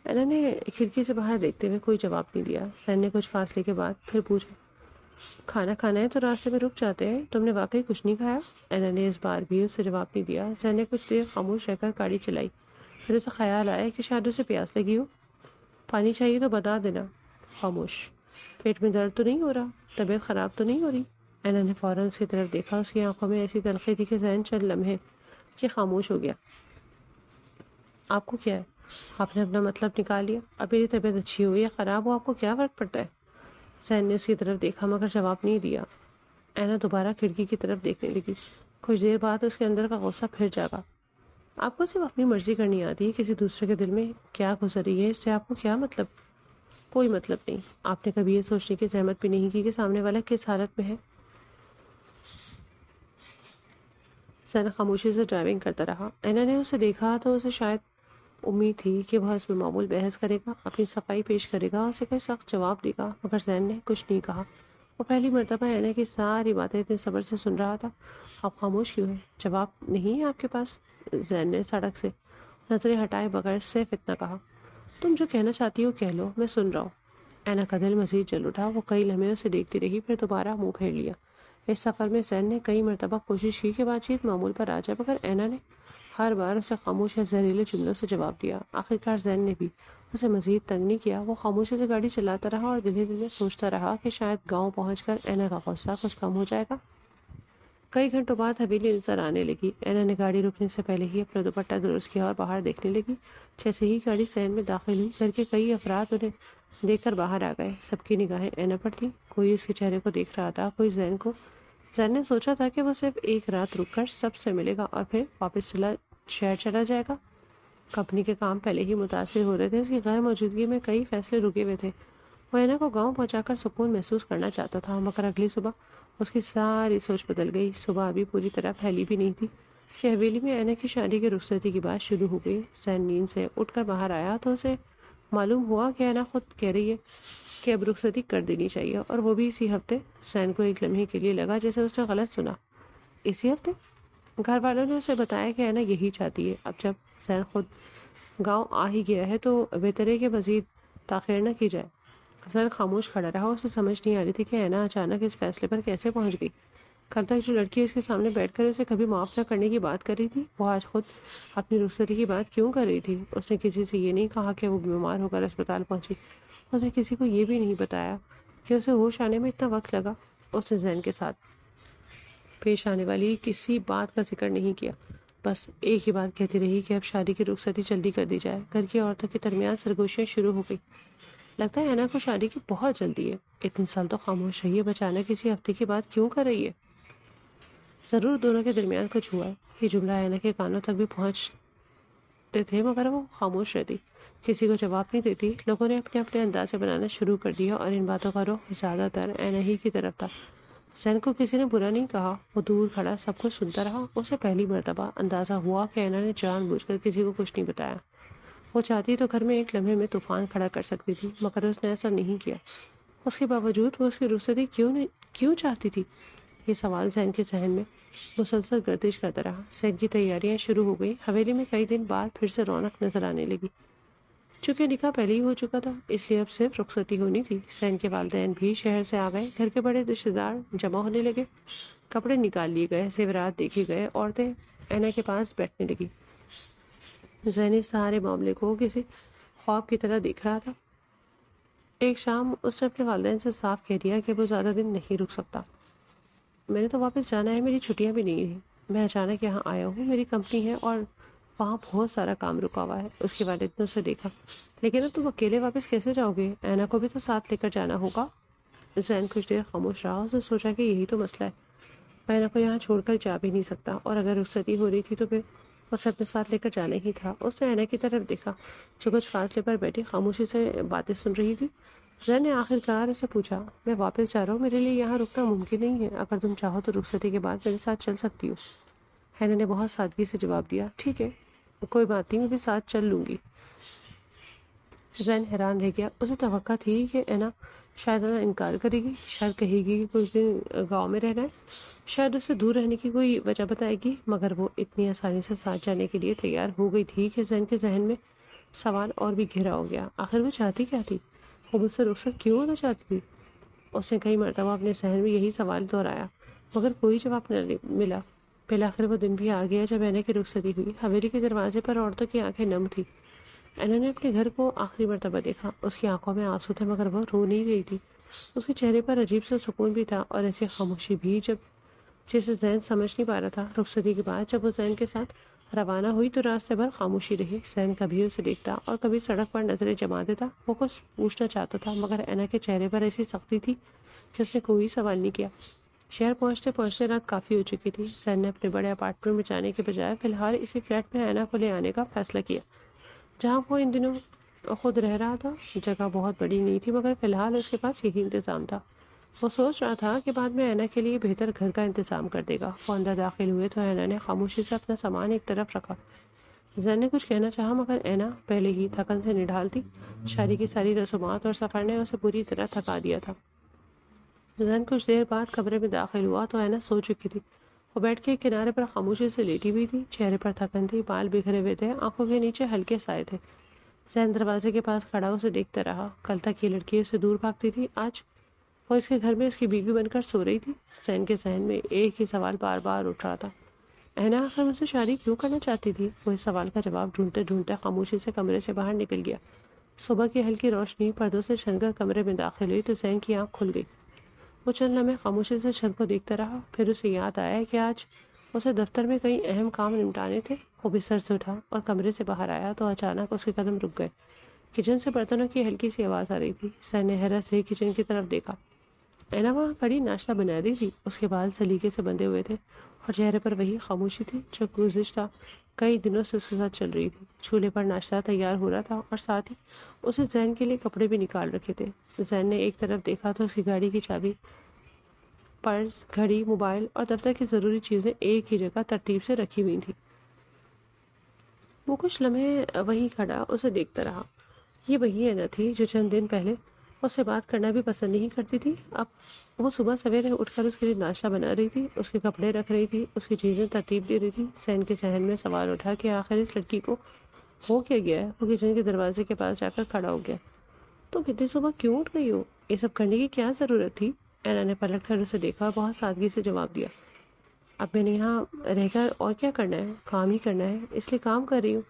اینا نے کھڑکی سے باہر دیکھتے ہوئے کوئی جواب نہیں دیا۔ زین نے کچھ فاصلے کے بعد پھر پوچھا، کھانا کھانا ہے تو راستے میں رک جاتے ہیں، تم نے واقعی کچھ نہیں کھایا؟ اینا نے اس بار بھی اسے جواب نہیں دیا۔ زین نے کچھ دیر خاموش رہ کر گاڑی چلائی، پھر اسے خیال آیا کہ شاید اسے پیاس لگی ہو۔ پانی چاہیے تو بتا دینا۔ خاموش۔ پیٹ میں درد تو نہیں ہو رہا؟ طبیعت خراب تو نہیں ہو رہی؟ اینا نے فوراً اس کی طرف دیکھا۔ اس کی آنکھوں میں ایسی تلخی تھی کہ زین چند لمحے کہ خاموش ہو گیا۔ آپ کو کیا ہے؟ آپ نے اپنا مطلب نکال لیا۔ اب میری طبیعت اچھی ہو یا خراب ہو آپ کو کیا فرق پڑتا ہے؟ زین نے اس کی طرف دیکھا مگر جواب نہیں دیا۔ اینا دوبارہ کھڑکی کی طرف دیکھنے لگی۔ کچھ دیر بعد اس کے اندر کا غصہ پھر جاگا۔ آپ کو صرف اپنی مرضی کرنی آتی ہے، کسی دوسرے کے دل میں کیا گزر رہی ہے اس سے آپ کو کیا مطلب؟ کوئی مطلب نہیں۔ آپ نے کبھی یہ سوچنے کی زحمت بھی نہیں کی کہ سامنے والا کس حالت میں ہے؟ زین خاموشی سے ڈرائیونگ کرتا رہا۔ اینا نے اسے دیکھا تو اسے شاید امید تھی کہ وہ اس میں معمول بحث کرے گا، اپنی صفائی پیش کرے گا، اسے کوئی سخت جواب دے گا، مگر زین نے کچھ نہیں کہا۔ وہ پہلی مرتبہ اینا کی ساری باتیں اتنے صبر سے سن رہا تھا۔ آپ خاموش کیوں ہیں؟ جواب نہیں ہے آپ کے پاس؟ زین نے سڑک سے نظریں ہٹائے بغیر صرف اتنا کہا، تم جو کہنا چاہتی ہو کہہ لو، میں سن رہا ہوں۔ اینا کا دل مزید جل اٹھا. وہ کئی لمحے اسے دیکھتی رہی، پھر دوبارہ منہ پھیر لیا. اس سفر میں زین نے کئی مرتبہ کوشش کی کہ بات چیت معمول پر آ جائے، مگر اینا نے ہر بار اسے خاموش یا زہریلے جملوں سے جواب دیا. آخرکار زین نے بھی اسے مزید تنگ نہیں کیا. وہ خاموشی سے گاڑی چلاتا رہا اور دل ہی دل میں سوچتا رہا کہ شاید گاؤں پہنچ کر اینا کا غصہ کچھ کم ہو جائے گا. کئی گھنٹوں بعد حویلی نظر آنے لگی. اینا نے گاڑی رکنے سے پہلے ہی اپنا دوپٹہ درست کیا اور باہر دیکھنے لگی. جیسے ہی گاڑی صحن میں داخل ہوئی، گھر کے کئی افراد انہیں دیکھ کر باہر آ گئے. سب کی نگاہیں اینا پر تھیں. کوئی اس کے چہرے کو دیکھ رہا تھا، کوئی زین کو. زین نے سوچا تھا کہ وہ صرف ایک رات رک کر سب سے ملے گا اور پھر واپس شہر چلا جائے گا. کمپنی کے کام پہلے ہی متاثر ہو رہے تھے. اس کی غیر موجودگی میں کئی فیصلے رکے ہوئے تھے. وہ اینا کو گاؤں پہنچا کر سکون محسوس کرنا چاہتا تھا، مگر اگلی صبح اس کی ساری سوچ بدل گئی. صبح ابھی پوری طرح پھیلی بھی نہیں تھی کہ حویلی میں اینا کی شادی کی رخصتی کی بات شروع ہو گئی. زین نیند سے اٹھ کر باہر آیا تو اسے معلوم ہوا کہ اینا خود کہہ رہی ہے کہ اب رخصتی کر دینی چاہیے، اور وہ بھی اسی ہفتے. زین کو ایک لمحے کے لیے لگا جیسے اس نے غلط سنا. اسی ہفتے؟ گھر والوں نے اسے بتایا کہ اینا یہی چاہتی ہے. اب جب زین خود گاؤں آ ہی گیا ہے تو بہتر ہے کہ مزید تاخیر نہ کی جائے. زین خاموش کھڑا رہا. اسے سمجھ نہیں آ رہی تھی کہ اینا اچانک اس فیصلے پر کیسے پہنچ گئی. کل تک جو لڑکی اس کے سامنے بیٹھ کر اسے کبھی معاف نہ کرنے کی بات کر رہی تھی، وہ آج خود اپنی رخصتی کی بات کیوں کر رہی تھی؟ اس نے کسی سے یہ نہیں کہا کہ وہ بیمار ہو کر اسپتال پہنچی. اس نے کسی کو یہ بھی نہیں بتایا کہ اسے ہوش آنے میں اتنا وقت لگا. اس نے زین کے ساتھ پیش آنے والی کسی بات کا ذکر نہیں کیا. بس ایک ہی بات کہتی رہی کہ اب شادی کی رخصتی جلدی کر دی جائے. گھر کی عورتوں کے درمیان سرگوشیاں شروع ہو گئی. لگتا ہے اینا کو شادی کی بہت جلدی ہے. اتنے سال تو خاموش رہی ہے، اچانک کسی ہفتے کی بات کیوں کر رہی ہے؟ ضرور دونوں کے درمیان کچھ ہوا ہے. یہ جملہ اینا کے کانوں تک بھی پہنچتے تھے، مگر وہ خاموش رہتی، کسی کو جواب نہیں دیتی. لوگوں نے اپنے اپنے انداز سے بنانا شروع کر دیا اور ان باتوں کا رخ زیادہ تر اینا ہی کی طرف تھا. زین کو کسی نے برا نہیں کہا. وہ دور کھڑا سب کچھ سنتا رہا. اسے پہلی مرتبہ اندازہ ہوا کہ اینا نے جان بوجھ کر کسی کو کچھ نہیں بتایا. وہ چاہتی تو گھر میں ایک لمحے میں طوفان کھڑا کر سکتی تھی، مگر اس نے ایسا نہیں کیا. اس کے باوجود وہ اس کی رخصتی کیوں چاہتی تھی؟ یہ سوال زین کے ذہن میں مسلسل گردش کرتا رہا. زین کی تیاریاں شروع ہو گئی. حویلی میں کئی دن بعد پھر سے رونق نظر آنے لگی. چونکہ نکاح پہلے ہی ہو چکا تھا، اس لیے اب صرف رخصتی ہونی تھی. زین کے والدین بھی شہر سے آ گئے. گھر کے بڑے رشتے دار جمع ہونے لگے. کپڑے نکال لیے گئے، زیورات دیکھے گئے. عورتیں اینا کے پاس بیٹھنے لگی. زین اس سارے معاملے کو کسی خواب کی طرح دیکھ رہا تھا. ایک شام اس نے اپنے والدین سے صاف کہہ دیا کہ وہ زیادہ دن نہیں رک سکتا. میں نے تو واپس جانا ہے، میری چھٹیاں بھی نہیں ہیں. میں اچانک یہاں آیا ہوں. میری کمپنی ہے اور وہاں بہت سارا کام رکا ہوا ہے. اس کے والد نے اسے دیکھا. لیکن اب تم اکیلے واپس کیسے جاؤ گے؟ اینا کو بھی تو ساتھ لے کر جانا ہوگا. زین کچھ دیر خاموش رہا. اس نے سوچا کہ یہی تو مسئلہ ہے. میں اینا کو یہاں چھوڑ کر جا بھی نہیں سکتا، اور اگر رخصتی ہو رہی تھی تو پھر اسے اپنے ساتھ لے کر جانا ہی تھا. اس نے اینا کی طرف دیکھا جو کچھ فاصلے پر بیٹھی خاموشی سے باتیں سن رہی تھی. زین نے آخر کار اسے پوچھا، میں واپس جا رہا ہوں، میرے لیے یہاں رکنا ممکن نہیں ہے. اگر تم چاہو تو رخصتی کے بعد میرے ساتھ چل سکتی ہو. اینا نے بہت سادگی سے جواب دیا، ٹھیک ہے، کوئی بات نہیں، میں بھی ساتھ چل لوں گی. زین حیران رہ گیا. اسے توقع تھی کہ اینا شاید انکار کرے گی، شاید کہے گی کہ کچھ دن گاؤں میں رہنا ہے، شاید اسے دور رہنے کی کوئی وجہ بتائے گی، مگر وہ اتنی آسانی سے ساتھ جانے کے لیے تیار ہو گئی تھی کہ زین کے ذہن میں سوال اور بھی گہرا ہو گیا. آخر وہ چاہتی کیا تھی؟ وہ مجھ سے رخصت کیوں ہونا چاہتی تھی؟ اس نے کئی مرتبہ اپنے ذہن میں یہی سوال دہرایا، مگر کوئی جواب نہ ملا. بالآخر وہ دن بھی آ گیا جب اینا کی رخصتی ہوئی. حویلی کے دروازے پر عورتوں کی آنکھیں نم تھی. اینا نے اپنے گھر کو آخری مرتبہ دیکھا. اس کی آنکھوں میں آنسو تھے، مگر وہ رو نہیں رہی تھی. اس کے چہرے پر عجیب سا سکون بھی تھا اور ایسی خاموشی بھی جسے زین سمجھ نہیں پا رہا تھا. رخصتی کے بعد جب وہ زین کے ساتھ روانہ ہوئی تو راستے بھر خاموشی رہی. زین کبھی اسے دیکھتا اور کبھی سڑک پر نظریں جما دیتا. وہ کچھ پوچھنا چاہتا تھا، مگر اینا کے چہرے پر ایسی سختی تھی کہ اس نے کوئی سوال نہیں کیا. شہر پہنچتے پہنچتے رات کافی ہو چکی تھی. زین نے اپنے بڑے اپارٹمنٹ میں جانے کے بجائے فی الحال اسی فلیٹ میں اینا کو لے آنے کا فیصلہ کیا جہاں وہ ان دنوں خود رہ رہا تھا. جگہ بہت بڑی نہیں تھی، مگر فی الحال اس کے پاس یہی انتظام تھا. وہ سوچ رہا تھا کہ بعد میں اینا کے لیے بہتر گھر کا انتظام کر دے گا. وہ اندر داخل ہوئے تو اینا نے خاموشی سے اپنا سامان ایک طرف رکھا. زین نے کچھ کہنا چاہا، مگر اینا پہلے ہی تھکن سے نڈھال تھی. شادی کی ساری رسومات اور سفر نے اسے پوری طرح تھکا دیا تھا. زین کچھ دیر بعد کمرے میں داخل ہوا تو اینا سو چکی تھی. وہ بیٹھ کے کنارے پر خاموشی سے لیٹی ہوئی تھی. چہرے پر تھکن تھی، بال بکھرے ہوئے تھے، آنکھوں کے نیچے ہلکے سائے تھے. زین دروازے کے پاس کھڑا اسے دیکھتا رہا. کل تک یہ لڑکی اسے دور بھاگتی تھی، آج وہ اس کے گھر میں اس کی بیوی بن کر سو رہی تھی. زین کے ذہن میں ایک ہی سوال بار بار اٹھ رہا تھا. اینا آخر مجھ سے شادی کیوں کرنا چاہتی تھی؟ وہ اس سوال کا جواب ڈھونڈتے ڈھونڈتے خاموشی سے کمرے سے باہر نکل گیا. صبح کی ہلکی روشنی پردوں سے چھن کر کمرے میں داخل ہوئی تو زین کی آنکھ کھل گئی. وہ چند لمحے خاموشی سے چھت کو دیکھتا رہا. پھر اسے یاد آیا کہ آج اسے دفتر میں کئی اہم کام نمٹانے تھے. وہ بستر سے اٹھا اور کمرے سے باہر آیا تو اچانک اس کے قدم رک گئے. کچن سے برتنوں کی ہلکی سی آواز آ رہی تھی. زین نے حیرت سے کچن کی طرف دیکھا. اینا وہاں کھڑی ناشتہ بنا رہی تھی. اس کے بال سلیقے سے بندھے ہوئے تھے اور چہرے پر وہی خاموشی تھی جو گزشتہ کئی دنوں سے اس کے ساتھ چل رہی تھی. چولہے پر ناشتہ تیار ہو رہا تھا اور ساتھ ہی اسے زین کے لیے کپڑے بھی نکال رکھے تھے. زین نے ایک طرف دیکھا تو اس کی گاڑی کی چابی، پرس، گھڑی، موبائل اور دفتر کی ضروری چیزیں ایک ہی جگہ ترتیب سے رکھی ہوئی تھیں. وہ کچھ لمحے وہیں کھڑا اسے دیکھتا رہا. یہ وہی اینا تھی جو چند دن پہلے اس سے بات کرنا بھی پسند نہیں کرتی تھی. اب وہ صبح سویرے اٹھ کر اس کے لیے ناشتہ بنا رہی تھی، اس کے کپڑے رکھ رہی تھی، اس کی چیزیں ترتیب دے رہی تھی. زین کے ذہن میں سوال اٹھا کہ آخر اس لڑکی کو ہو کیا گیا ہے. وہ کچن کے دروازے کے پاس جا کر کھڑا ہو گیا. تم اتنی صبح کیوں اٹھ گئی ہو؟ یہ سب کرنے کی کیا ضرورت تھی؟ اینا نے پلٹ کر اسے دیکھا اور بہت سادگی سے جواب دیا. اب میں نے یہاں رہ کر اور کیا کرنا ہے؟ کام ہی کرنا ہے، اس لیے کام کر رہی ہوں.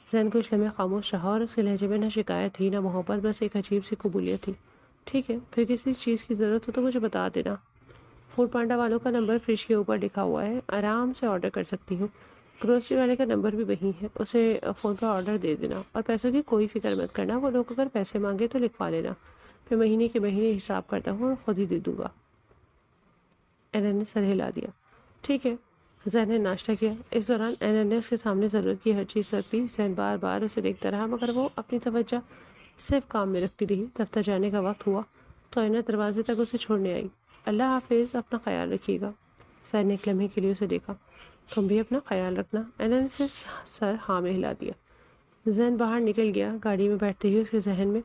زین کچھ لمحے خاموش رہا اور اس کے لہجے میں نہ شکایت تھی نہ محبت، بس ایک عجیب سی قبولیت تھی. ٹھیک ہے، پھر کسی چیز کی ضرورت ہو تو مجھے بتا دینا. فوڈ پانڈا والوں کا نمبر فریج کے اوپر لکھا ہوا ہے، آرام سے آرڈر کر سکتی ہوں. گروسری والے کا نمبر بھی وہی ہے، اسے فون پر آرڈر دے دینا. اور پیسوں کی کوئی فکر مت کرنا، وہ لوگ اگر پیسے مانگے تو لکھوا لینا، پھر مہینے کے مہینے حساب کرتا ہوں اور خود ہی دے دوں گا. اینا نے سر ہلا دیا. ٹھیک ہے. زین نے ناشتہ کیا. اس دوران اینا نے اس کے سامنے ضرورت کی ہر چیز رکھ دی. زین بار بار اسے دیکھتا رہا مگر وہ اپنی توجہ صرف کام میں رکھتی رہی. دفتر جانے کا وقت ہوا تو اینا دروازے تک اسے چھوڑنے آئی. اللہ حافظ، اپنا خیال رکھیے گا. زین نے ایک لمحے کے لیے اسے دیکھا. تم بھی اپنا خیال رکھنا. اینا نے سے سر ہاں میں ہلا دیا. زین باہر نکل گیا. گاڑی میں بیٹھتے ہی اس کے ذہن میں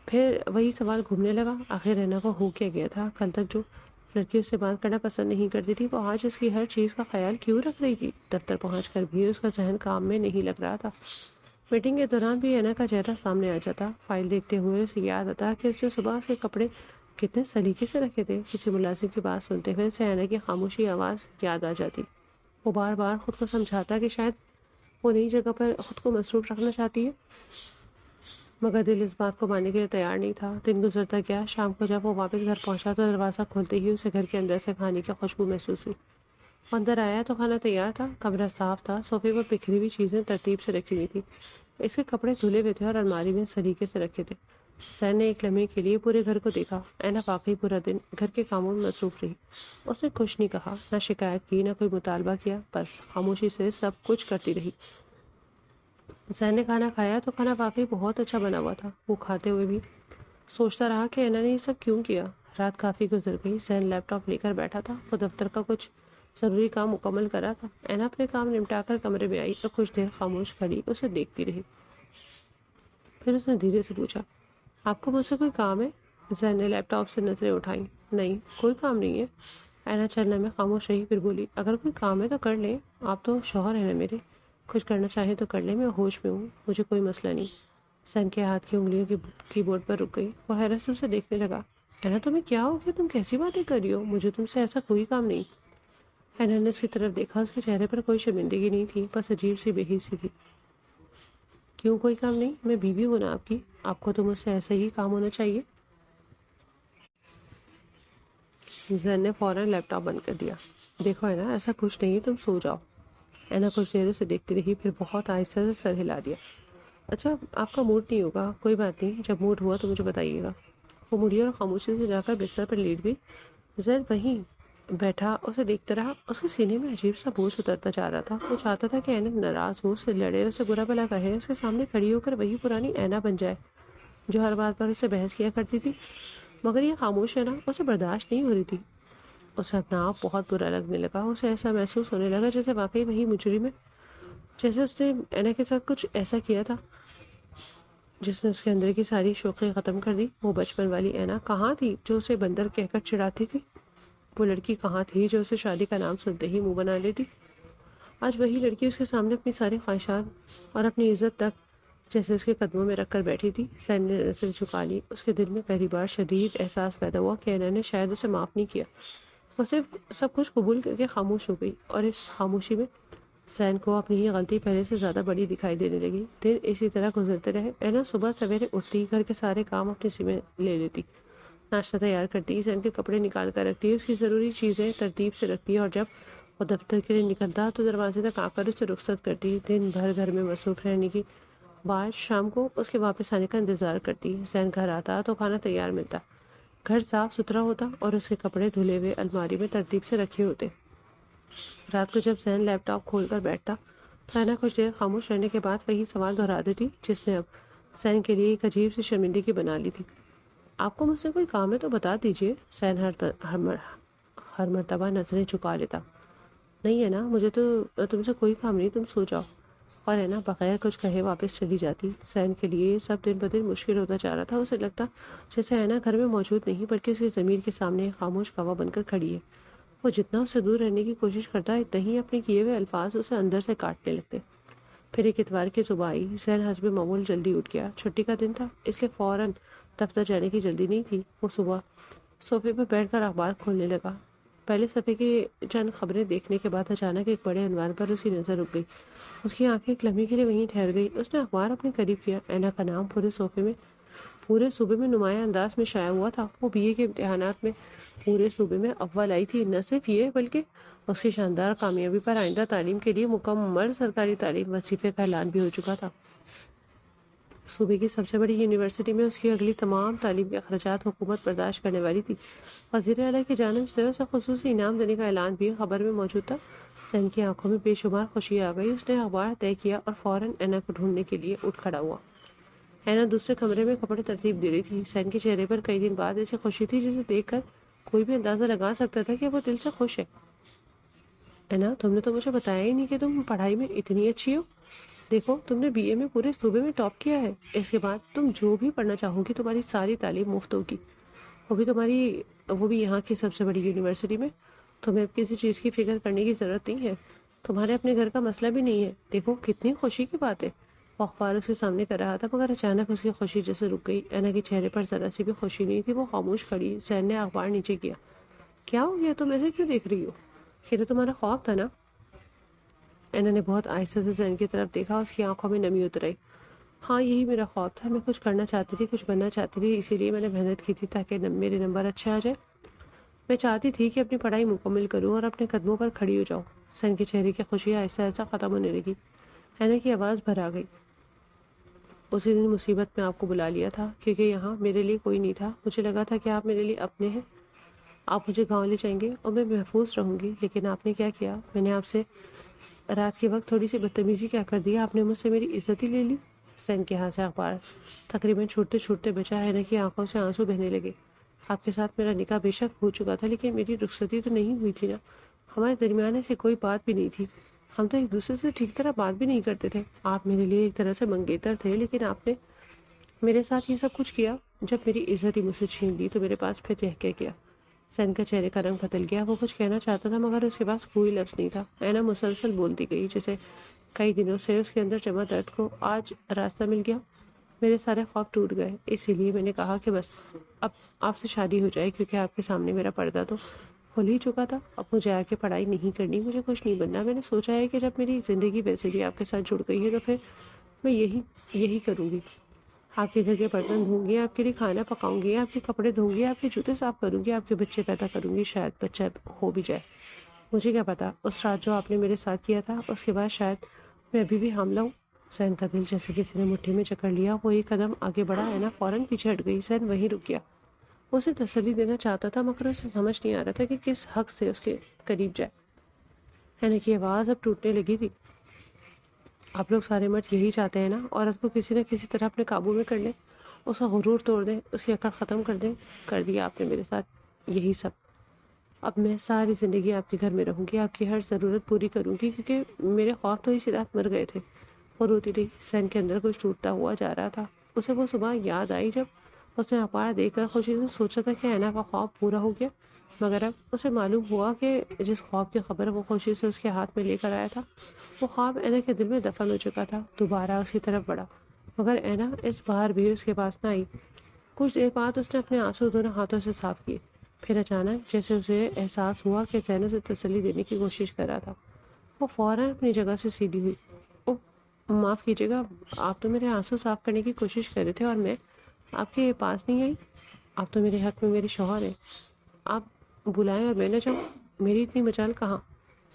پھر وہی سوال گھومنے لگا. آخر اینا کو ہو کیا گیا تھا؟ کل تک جو لڑکی اس سے بات کرنا پسند نہیں کرتی تھی وہ آج اس کی ہر چیز کا خیال کیوں رکھ رہی تھی؟ دفتر پہنچ کر بھی اس کا ذہن کام میں نہیں لگ رہا تھا. میٹنگ کے دوران بھی اینا کا چہرہ سامنے آ جاتا. فائل دیکھتے ہوئے اسے یاد آتا کہ اس نے صبح اس کے کپڑے کتنے سلیقے سے رکھے تھے. کسی ملازم کی بات سنتے ہوئے اسے اینا کی خاموشی آواز یاد آ جاتی. وہ بار بار خود کو سمجھاتا کہ شاید وہ نئی جگہ پر خود کو مصروف رکھنا چاہتی ہے، مگر دل اس بات کو ماننے کے لیے تیار نہیں تھا. دن گزرتا گیا. شام کو جب وہ واپس گھر پہنچا تو دروازہ کھولتے ہی اسے گھر کے اندر سے کھانے کی خوشبو محسوس ہوئی. وہ اندر آیا تو کھانا تیار تھا. کمرہ صاف تھا. صوفے پر بکھری ہوئی چیزیں ترتیب سے رکھی ہوئی تھی. اس کے کپڑے دھلے ہوئے تھے اور الماری میں سلیقے سے رکھے تھے. زین نے ایک لمحے کے لیے پورے گھر کو دیکھا. اینا واقعی پورا دن گھر کے کاموں میں مصروف رہی. اس نے کچھ نہیں کہا، نہ شکایت کی، نہ کوئی مطالبہ کیا، بس خاموشی سے سب کچھ کرتی رہی. زین نے کھانا کھایا تو کھانا واقعی بہت اچھا بنا ہوا تھا. وہ کھاتے ہوئے بھی سوچتا رہا کہ اینا نے یہ سب کیوں کیا. رات کافی گزر گئی. زین لیپ ٹاپ لے کر بیٹھا تھا. وہ دفتر کا کچھ ضروری کام مکمل کرا تھا. اینا اپنے کام نمٹا کر کمرے میں آئی اور کچھ دیر خاموش کھڑی اسے دیکھتی رہی. پھر اس نے دھیرے سے پوچھا، آپ کو مجھ سے کوئی کام ہے؟ زین نے لیپ ٹاپ سے نظریں اٹھائیں. نہیں، کوئی کام نہیں ہے. اینا چلنے میں خاموش رہی، پھر بولی، اگر کوئی کام ہے تو کر لیں. آپ تو شوہر ہیں نا میرے، کچھ کرنا چاہیں تو کر لیں. میں ہوش میں ہوں، مجھے کوئی مسئلہ نہیں. زین کے ہاتھ کی انگلیوں کی بورڈ پر رک گئی. وہ حیرت سے اسے دیکھنے لگا. اینا تمہیں کیا ہو گیا؟ تم کیسی باتیں کر رہی ہو؟ مجھے تم سے ایسا کوئی کام نہیں. اینا نے اس کی طرف دیکھا. اس کے چہرے پر کوئی شرمندگی نہیں تھی، بس عجیب سی بے حسی تھی. کیوں کوئی کام نہیں؟ میں بیوی ہوں نا آپ کی. آپ کو تو مجھ سے ایسا ہی کام ہونا چاہیے. زین نے فوراً لیپ ٹاپ بند کر دیا. دیکھو اینا، ایسا کچھ نہیں ہے، تم سو جاؤ. اینا کچھ دیر اسے دیکھتی رہی، پھر بہت آہستہ سے سر ہلا دیا. اچھا، آپ کا موڈ نہیں ہوگا، کوئی بات نہیں، جب موڈ ہوا تو مجھے بتائیے گا. وہ مڑی اور خاموشی سے جا کر بستر پر لیٹ گئی. زین وہیں بیٹھا اسے دیکھتا رہا. اس کے سینے میں عجیب سا بوجھ اترتا جا رہا تھا. وہ چاہتا تھا کہ اینا ناراض ہو، اس سے لڑے، اسے برا بھلا کہے، اس کے سامنے کھڑی ہو کر وہی پرانی اینا بن جائے جو ہر بات پر اسے بحث کیا کرتی تھی. مگر یہ خاموش اینا اسے برداشت نہیں ہو رہی تھی. اسے اپنا آپ بہت برا لگنے لگا. اسے ایسا محسوس ہونے لگا جیسے واقعی وہی مجرم ہے، جیسے اس نے اینا کے ساتھ کچھ ایسا کیا تھا جس نے اس کے اندر کی ساری شوقیں ختم کر دی. وہ بچپن والی اینا کہاں تھی جو اسے بندر کہہ کر چڑھاتی تھی؟ وہ لڑکی کہاں تھی جو اسے شادی کا نام سنتے ہی منہ بنا لیتی؟ آج وہی لڑکی اس کے سامنے اپنی ساری خواہشات اور اپنی عزت تک جیسے اس کے قدموں میں رکھ کر بیٹھی تھی۔ زین نے نظر جھکا لی۔ اس کے دل میں پہلی بار شدید احساس پیدا ہوا کہ اینا نے شاید اسے معاف نہیں کیا۔ وہ صرف سب کچھ قبول کر کے خاموش ہو گئی، اور اس خاموشی میں زین کو اپنی ہی غلطی پہلے سے زیادہ بڑی دکھائی دینے لگی۔ دن اسی طرح گزرتے رہے۔ اینا صبح سویرے اٹھتی، گھر کے سارے کام اپنے ذمہ لے لیتی، ناشتہ تیار کرتی، زین کے کپڑے نکال کر رکھتی، اس کی ضروری چیزیں ترتیب سے رکھتی، اور جب وہ دفتر کے لیے نکلتا تو دروازے تک آ کر اسے رخصت کرتی۔ دن بھر گھر میں مصروف رہنے کی بعد شام کو اس کے واپس آنے کا انتظار کرتی۔ زین گھر آتا تو کھانا تیار ملتا، گھر صاف ستھرا ہوتا اور اس کے کپڑے دھلے ہوئے الماری میں ترتیب سے رکھے ہوتے۔ رات کو جب زین لیپ ٹاپ کھول کر بیٹھتا تو اینا کچھ دیر خاموش رہنے کے بعد وہی سوال دہرا دیتی جس نے اب زین کے لیے ایک عجیب سی شرمندگی بنا لی تھی۔ آپ کو مجھ سے کوئی کام ہے تو بتا دیجیے۔ زین ہر مرتبہ نظریں جھکا لیتا۔ نہیں ہے نا، مجھے تو تم سے کوئی کام نہیں، تم سو جاؤ۔ اور اینا بغیر کچھ کہے واپس چلی جاتی۔ زین کے لیے سب دن بدن مشکل ہوتا جا رہا تھا۔ اسے لگتا جیسے اینا گھر میں موجود نہیں بلکہ اس کی ضمیر کے سامنے خاموش گواہ بن کر کھڑی ہے۔ وہ جتنا اسے دور رہنے کی کوشش کرتا اتنا ہی اپنے کیے ہوئے الفاظ اسے اندر سے کاٹنے لگتے۔ پھر ایک اتوار کی صبح آئی۔ زین حسب معمول جلدی اٹھ گیا۔ چھٹی کا دن تھا، اس لیے فوراً دفتر جانے کی جلدی نہیں تھی۔ وہ صبح صوفے پر بیٹھ کر اخبار کھولنے لگا۔ پہلے صفحے کی چند خبریں دیکھنے کے بعد اچانک ایک بڑے عنوان پر اس کی نظر رک گئی۔ اس کی آنکھیں ایک لمحے کے لیے وہیں ٹھہر گئی۔ اس نے اخبار اپنے قریب کیا۔ اینا کا نام پورے صوبے میں نمایاں انداز میں شائع ہوا تھا۔ وہ BA کے امتحانات میں پورے صوبے میں اول آئی تھی۔ نہ صرف یہ بلکہ اس کی شاندار کامیابی پر آئندہ تعلیم کے لیے مکمل سرکاری تعلیم وظیفے کا اعلان بھی ہو چکا تھا۔ صوبے کی سب سے بڑی یونیورسٹی میں اس کی اگلی تمام تعلیم کے اخراجات حکومت برداشت کرنے والی تھی۔ وزیر اعلیٰ کی جانب سے اسے خصوصی انعام دینے کا اعلان بھی خبر میں موجود تھا۔ زین کی آنکھوں میں بے شمار خوشی آ گئی۔ اس نے اخبار طے کیا اور فوراً اینا کو ڈھونڈنے کے لیے اٹھ کھڑا ہوا۔ اینا دوسرے کمرے میں کپڑے ترتیب دے رہی تھی۔ زین کے چہرے پر کئی دن بعد ایسی خوشی تھی جسے دیکھ کر کوئی بھی اندازہ لگا سکتا تھا کہ وہ دل سے خوش ہے۔ اینا، تم نے تو مجھے بتایا ہی نہیں کہ تم پڑھائی میں اتنی اچھی ہو۔ دیکھو، تم نے BA میں پورے صوبے میں ٹاپ کیا ہے۔ اس کے بعد تم جو بھی پڑھنا چاہو گی تمہاری ساری تعلیم مفت ہوگی، وہ بھی یہاں کی سب سے بڑی یونیورسٹی میں۔ تمہیں اب کسی چیز کی فکر کرنے کی ضرورت نہیں ہے۔ تمہارے اپنے گھر کا مسئلہ بھی نہیں ہے۔ دیکھو کتنی خوشی کی بات ہے۔ وہ اخبار اس کے سامنے کر رہا تھا مگر اچانک اس کی خوشی جیسے رک گئی۔ اینا کے چہرے پر ذرا سی بھی خوشی نہیں تھی۔ وہ خاموش کھڑی۔ زین نے اخبار نیچے کیا۔ کیا ہو گیا؟ تم ایسے کیوں دیکھ رہی ہو؟ یہ تو تمہارا خواب تھا نا؟ اینا نے بہت آہستہ سے زین کی طرف دیکھا۔ اس کی آنکھوں میں نمی اتر آئی۔ ہاں، یہی میرا خواب تھا۔ میں کچھ کرنا چاہتی تھی، کچھ بننا چاہتی تھی، اسی لیے میں نے محنت کی تھی تاکہ میرے نمبر اچھے آ جائے۔ میں چاہتی تھی کہ اپنی پڑھائی مکمل کروں اور اپنے قدموں پر کھڑی ہو جاؤں۔ زین کے چہرے کی خوشی آہستہ آہستہ ختم ہونے لگی۔ اینا کی آواز بھر آ گئی۔ اسی دن مصیبت میں آپ کو بلا لیا تھا کیونکہ یہاں میرے لیے کوئی نہیں تھا۔ مجھے لگا تھا کہ آپ میرے لیے اپنے ہیں، آپ مجھے گاؤں لے جائیں گے اور میں محفوظ رہوں گی۔ لیکن آپ نے کیا کیا؟ میں نے آپ سے رات کے وقت تھوڑی سی بدتمیزی کیا کر دیا؟ آپ نے مجھ سے میری عزت ہی لے لی۔ زین کے ہاتھ سے اخبار تقریباً چھوٹتے چھوٹتے بچا۔ اینا کی آنکھوں سے آنسو بہنے لگے۔ آپ کے ساتھ میرا نکاح بے شک ہو چکا تھا لیکن میری رخصتی تو نہیں ہوئی تھی نا۔ ہمارے درمیان ایسی کوئی بات بھی نہیں تھی۔ ہم تو ایک دوسرے سے ٹھیک طرح بات بھی نہیں کرتے تھے۔ آپ میرے لیے ایک طرح سے منگیتر تھے، لیکن آپ نے میرے ساتھ یہ سب کچھ کیا۔ جب میری عزت ہی مجھ سے چھین لی تو میرے پاس پھر رہ کے کیا؟ زین کا چہرے کا رنگ بدل گیا۔ وہ کچھ کہنا چاہتا تھا مگر اس کے پاس کوئی لفظ نہیں تھا۔ اینا مسلسل بولتی گئی جیسے کئی دنوں سے اس کے اندر جمع درد کو آج راستہ مل گیا۔ میرے سارے خواب ٹوٹ گئے، اسی لیے میں نے کہا کہ بس اب آپ سے شادی ہو جائے، کیونکہ آپ کے سامنے میرا پردہ تو کھل ہی چکا تھا۔ اب مجھے آگے پڑھائی نہیں کرنی، مجھے کچھ نہیں بننا۔ میں نے سوچا ہے کہ جب میری زندگی ویسے بھی آپ کے ساتھ جڑ گئی ہے تو پھر میں یہی کروں گی۔ آپ کے گھر کے برتن دھوں گی، آپ کے لیے کھانا پکاؤں گی، آپ کے کپڑے دھوں گی، آپ کے جوتے صاف کروں گی، آپ کے بچے پیدا کروں گی، شاید بچہ ہو بھی جائے۔ مجھے کیا پتا، اس رات جو آپ نے میرے ساتھ کیا تھا اس کے بعد شاید میں ابھی بھی حاملہ ہوں۔ زین کا دل جیسے کسی نے مٹھی میں جکڑ لیا۔ وہ ایک قدم آگے بڑھا۔ اینا فوراً پیچھے ہٹ گئی۔ زین وہیں رک گیا۔ وہ اسے تسلی دینا چاہتا تھا مگر اسے سمجھ نہیں آ رہا تھا کہ کس حق سے اس کے قریب جائے۔ اینا کی آواز اب ٹوٹنے لگی تھی۔ آپ لوگ سارے مرد یہی چاہتے ہیں نا، عورت کو کسی نہ کسی طرح اپنے قابو میں کر لیں، اس کا غرور توڑ دیں، اس کی عقل ختم کر دیں۔ کر دیا آپ نے میرے ساتھ یہی سب۔ اب میں ساری زندگی آپ کے گھر میں رہوں گی، آپ کی ہر ضرورت پوری کروں گی، کیونکہ میرے خواب تو اسی رات مر گئے تھے۔ وہ روتی رہی۔ زین کے اندر کچھ ٹوٹتا ہوا جا رہا تھا۔ اسے وہ صبح یاد آئی جب اس نے اخبار دیکھ کر خوشی سے سوچا تھا کہ اینا کا خواب پورا ہو گیا، مگر اب اسے معلوم ہوا کہ جس خواب کی خبر وہ خوشی سے اس کے ہاتھ میں لے کر آیا تھا وہ خواب اینا کے دل میں دفن ہو چکا تھا۔ دوبارہ اس کی طرف بڑھا۔ مگر اینا اس بار بھی اس کے پاس نہ آئی۔ کچھ دیر بعد اس نے اپنے آنسو دونوں ہاتھوں سے صاف کیے، پھر اچانک جیسے اسے احساس ہوا کہ زین اسے تسلی دینے کی کوشش کر رہا تھا، وہ فوراً اپنی جگہ سے سیدھی ہوئی۔ معاف کیجیے گا، آپ تو میرے آنسو صاف کرنے کی کوشش کر رہے تھے اور میں آپ کے پاس نہیں آئی۔ آپ تو میرے حق میں میرے شوہر ہیں، آپ بلائیں اور میں نہ جاؤں، میری اتنی مجال کہاں۔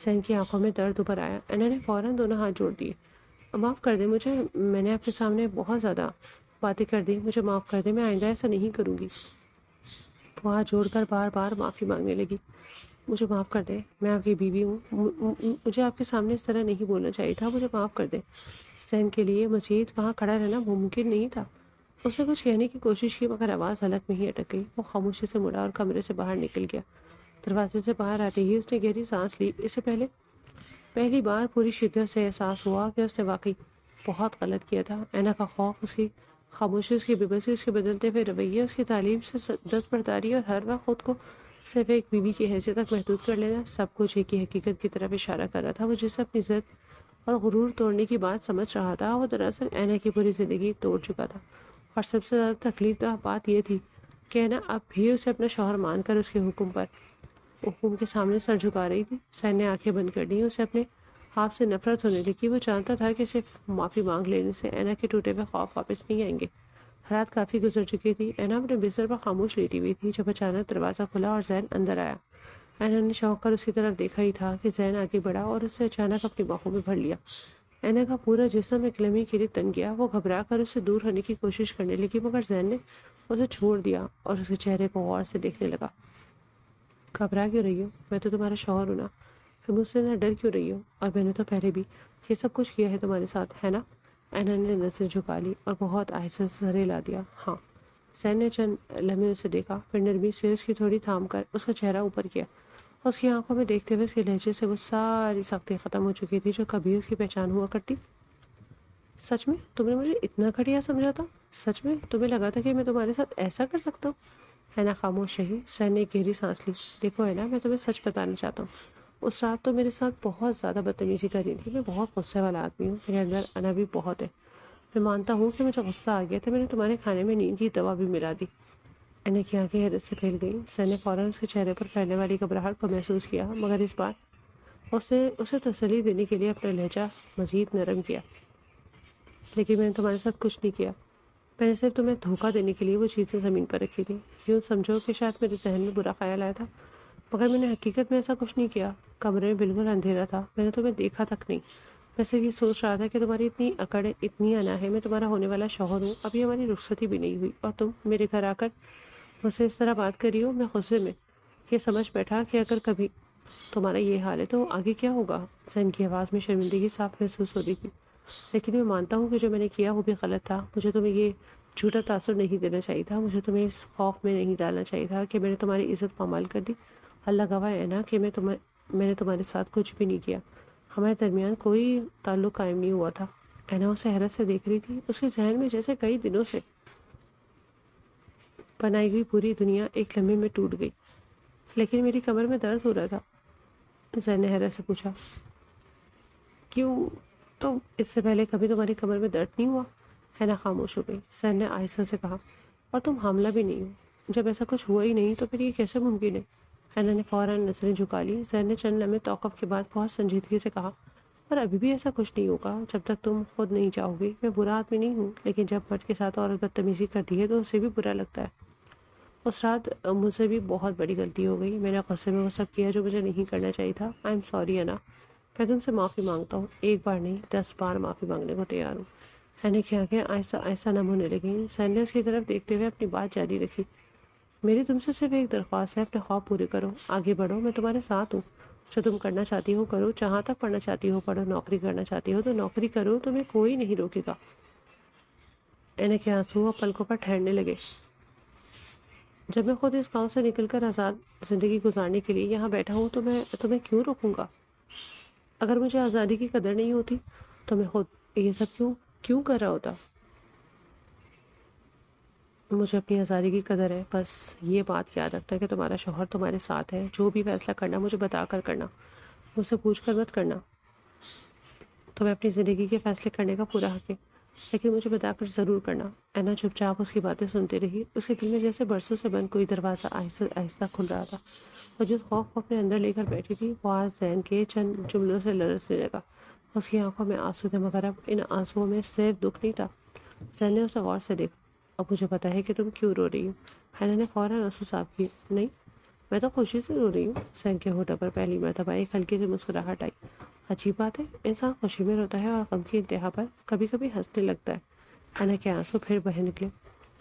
زین کی آنکھوں میں درد ابھر آیا۔ اینا نے فوراً دونوں ہاتھ جوڑ دیے۔ معاف کر دیں مجھے، میں نے آپ کے سامنے بہت زیادہ باتیں کر دی، مجھے معاف کر دیں، میں آئندہ ایسا نہیں کروں گی۔ وہ ہاتھ جوڑ کر بار بار معافی مانگنے لگی۔ مجھے معاف کر دیں، میں آپ کی بیوی ہوں، مجھے آپ کے سامنے اس طرح نہیں بولنا چاہیے تھا، مجھے معاف کر دیں۔ زین کے لیے مزید وہاں کھڑا رہنا ممکن نہیں تھا۔ اس نے کچھ کہنے کی کوشش کی مگر آواز حلق میں ہی اٹک گئی۔ وہ خاموشی سے مڑا اور کمرے سے باہر نکل گیا۔ دروازے سے باہر آتے ہی اس نے گہری سانس لی۔ اس سے پہلی بار پوری شدت سے احساس ہوا کہ اس نے واقعی بہت غلط کیا تھا۔ اینا کا خوف، اس کی خاموشی، اس کی بے بسی، اس کے بدلتے ہوئے رویے، اس کی تعلیم سے دستبرداری اور ہر وقت خود کو صرف ایک بیوی کی حیثیت تک محدود کر لینا، سب کچھ ایک ہی حقیقت کی طرف اشارہ کر رہا تھا۔ وہ جسے اپنی ضد اور غرور توڑنے کی بات سمجھ رہا تھا، وہ دراصل اینا کی پوری زندگی توڑ چکا تھا۔ اور سب سے زیادہ تکلیف دہ بات یہ تھی کہ اینا اب بھی اسے اپنا شوہر مان کر اس کے حکم کے سامنے سر جھکا رہی تھی۔ زین نے آنکھیں بند کر لی، اسے اپنے آپ سے نفرت ہونے لگی۔ وہ جانتا تھا کہ صرف معافی مانگ لینے سے اینا کے ٹوٹے ہوئے خواب واپس نہیں آئیں گے۔ رات کافی گزر چکی تھی۔ اینا اپنے بستر پر خاموش لیٹی ہوئی تھی جب اچانک دروازہ کھلا اور زین اندر آیا۔ اینا نے چونک کر اس کی طرف دیکھا ہی تھا کہ زین آگے بڑھا اور اسے اچانک اپنی باہوں میں بھر لیا۔ اینا کا پورا جسم ایک لمحے کے لیے تن گیا۔ وہ گھبرا کر اس سے دور ہونے کی کوشش کرنے لگی مگر زین نے اسے چھوڑ دیا اور اس کے چہرے کو غور سے دیکھنے لگا۔ گھبرا کیوں رہی ہو؟ میں تو تمہارا شوہر ہوں نا، پھر مجھ سے نہ ڈر کیوں رہی ہو؟ اور میں نے تو پہلے بھی یہ سب کچھ کیا ہے تمہارے ساتھ، ہے نا؟ اینا نے نظر جھکا لی اور بہت آہستہ سے سر ہلا دیا۔ ہاں۔ زین نے چند لمحے اسے دیکھا، پھر نرمی سے اس کی تھوڑی تھام کر اس کا چہرہ اوپر کیا۔ اس کی آنکھوں میں دیکھتے ہوئے اس کے لہجے سے وہ ساری سختی ختم ہو چکی تھی جو کبھی اس کی پہچان ہوا کرتی۔ سچ میں تم نے مجھے اتنا گھٹیا سمجھا تھا؟ سچ میں تمہیں لگا تھا کہ میں تمہارے ساتھ ایسا کر سکتا ہوں؟ اینا خاموش رہی۔ زین نے ایک گہری سانس لی۔ دیکھو اینا، میں تمہیں سچ بتانا چاہتا ہوں، اس رات تو میرے ساتھ بہت زیادہ بدتمیزی کر رہی تھی۔ میں بہت غصے والا آدمی ہوں، میرے اندر انا بھی بہت ہے۔ میں مانتا ہوں کہ مجھے غصہ آ گیا تھا، میں نے تمہارے کھانے میں نیند کی دوا بھی ملا دی۔ اینا کی آنکھیں حیرت سے پھیل گئیں۔ زین نے فوراً اس کے چہرے پر پھیلنے والی گھبراہٹ کو محسوس کیا مگر اس بار اس نے اسے تسلی دینے کے لیے اپنا لہجہ مزید نرم کیا۔ لیکن میں نے تمہارے ساتھ کچھ نہیں کیا، میں نے صرف تمہیں دھوکہ دینے کے لیے وہ چیزیں زمین پر رکھی تھی۔ یوں سمجھو کہ شاید میرے ذہن میں برا خیال آیا تھا مگر میں نے حقیقت میں ایسا کچھ نہیں کیا۔ کمرے میں بالکل اندھیرا تھا، میں نے تمہیں دیکھا تک نہیں، میں صرف یہ سوچ رہا تھا کہ تمہاری اتنی اکڑ، اتنی انا ہے، میں تمہارا ہونے والا شوہر ہوں، ابھی ہماری رخصتی بھی نہیں ہوئی اور تم میرے گھر آ کر مجھ سے اس طرح بات کر رہی ہو۔ میں غصے میں یہ سمجھ بیٹھا کہ اگر کبھی تمہارا یہ حال ہے تو آگے کیا ہوگا۔ زین کی آواز میں شرمندگی صاف محسوس ہو رہی تھی۔ لیکن میں مانتا ہوں کہ جو میں نے کیا وہ بھی غلط تھا، مجھے تمہیں یہ جھوٹا تاثر نہیں دینا چاہیے تھا، مجھے تمہیں اس خوف میں نہیں ڈالنا چاہیے تھا کہ میں نے تمہاری عزت پامال کر دی۔ اللہ گواہ ہے نا کہ میں نے تمہارے ساتھ کچھ بھی نہیں کیا، ہمارے درمیان کوئی تعلق قائم نہیں ہوا تھا۔ اینا اسے حیرت سے دیکھ رہی تھی، اس کے ذہن میں جیسے کئی دنوں سے بنائی ہوئی پوری دنیا ایک لمحے میں ٹوٹ گئی۔ لیکن میری کمر میں درد ہو رہا تھا، زین نے حیرت سے پوچھا۔ کیوں؟ تو اس سے پہلے کبھی تمہاری کمر میں درد نہیں ہوا؟ اینا خاموش ہو گئی۔ زین نے آہستہ سے کہا، اور تم حاملہ بھی نہیں ہو، جب ایسا کچھ ہوا ہی نہیں تو پھر یہ کیسے ممکن ہے؟ اینا نے فوراً نظریں جھکا لی۔ زین نے چند لمحے توقف کے بعد بہت سنجیدگی سے کہا، اور ابھی بھی ایسا کچھ نہیں ہوگا جب تک تم خود نہیں چاہو گی۔ میں برا آدمی نہیں ہوں، لیکن جب مرد کے ساتھ عورت بدتمیزی کرتی ہے تو اسے بھی برا لگتا ہے۔ اس رات مجھ سے بھی بہت بڑی غلطی ہو گئی، میں نے غصے میں وہ سب کیا جو مجھے نہیں کرنا چاہیے تھا۔ آئی ایم سوری اینا، میں تم سے معافی مانگتا ہوں، ایک بار نہیں 10 بار معافی مانگنے کو تیار ہوں۔ اینا کی آنکھیں آہستہ آہستہ نم ہونے لگیں۔ زین نے اس کی طرف دیکھتے ہوئے اپنی بات جاری رکھی۔ میری تم سے صرف ایک درخواست ہے، اپنے خواب پورے کرو، آگے بڑھو، میں تمہارے ساتھ ہوں، جو تم کرنا چاہتی ہو کرو، جہاں تک پڑھنا چاہتی ہو پڑھو، نوکری کرنا چاہتی ہو تو نوکری کرو، تمہیں کوئی نہیں روکے گا۔ اینا کے آنسو اب پلکوں پر ٹھہرنے لگے۔ جب میں خود اس گاؤں سے نکل کر آزاد زندگی گزارنے کے لیے یہاں بیٹھا ہوں تو میں تمہیں کیوں روکوں گا؟ اگر مجھے آزادی کی قدر نہیں ہوتی تو میں خود یہ سب کیوں کر رہا ہوتا؟ مجھے اپنی آزادی کی قدر ہے، بس یہ بات یاد رکھنا کہ تمہارا شوہر تمہارے ساتھ ہے، جو بھی فیصلہ کرنا مجھے بتا کر کرنا، مجھ سے پوچھ کر مت کرنا، تمہیں اپنی زندگی کے فیصلے کرنے کا پورا حق ہے۔ لیکن مجھے بتا کر ضرور کرنا۔ اینا چپ چاپ اس کی باتیں سنتی رہی۔ اس کے دل میں جیسے برسوں سے بند کوئی دروازہ آہستہ آہستہ کھل رہا تھا، اور جس خوف کو اپنے اندر لے کر بیٹھی تھی وہ آج ذہن کے چند جملوں سے لرزنے لگا۔ اس کی آنکھوں میں آنسو تھے، مگر اب ان آنسوؤں میں صرف دکھ نہیں تھا۔ ذہن نے اسے غور سے دیکھا۔ اب مجھے پتا ہے کہ تم کیوں رو رہی ہو۔ اینا نے فوراً آنسو صاف کیے۔ نہیں، میں تو خوشی سے رو رہی ہوں۔ ذہن کے ہونٹوں پر پہلی مرتبہ ایک ہلکی سی مسکراہٹ آئی۔ عجیب بات ہے، انسان خوشی میں روتا ہے اور غم کی انتہا پر کبھی کبھی ہنسنے لگتا ہے۔ اینا کے آنسو پھر بہہ نکلے۔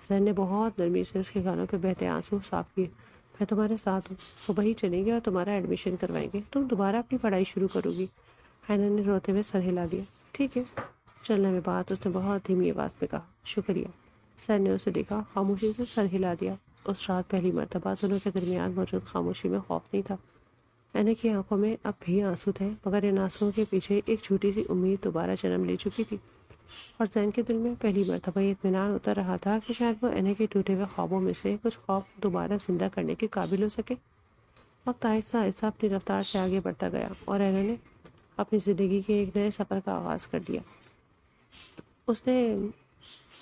ذہن نے بہت نرمی سے اس کے گالوں پہ بہتے آنسو صاف کیے۔ میں تمہارے ساتھ ہوں، صبح ہی چلیں گے اور تمہارا ایڈمیشن کروائیں گے، تم دوبارہ اپنی پڑھائی شروع کرو گی۔ اینا نے روتے ہوئے سر ہلا دیا۔ ٹھیک ہے، چلنے میں بات اس نے بہت دھیمی آواز میں کہا۔ شکریہ۔ ذہن نے اسے دیکھا، خاموشی سے سر ہلا دیا۔ اس رات پہلی مرتبہ دونوں کے درمیان موجود خاموشی میں خوف نہیں تھا۔ اینا کی آنکھوں میں اب بھی آنسو تھے، مگر ان آنسوؤں کے پیچھے ایک چھوٹی سی امید دوبارہ جنم لے چکی تھی، اور ذہن کے دل میں پہلی مرتبہ یہ اطمینان اتر رہا تھا کہ شاید وہ اینا کے ٹوٹے ہوئے خوابوں میں سے کچھ خواب دوبارہ زندہ کرنے کے قابل ہو سکے۔ وقت آہستہ آہستہ اپنی رفتار سے آگے بڑھتا گیا، اور اینا نے اپنی زندگی کے ایک نئے سفر کا آغاز کر دیا۔ اس نے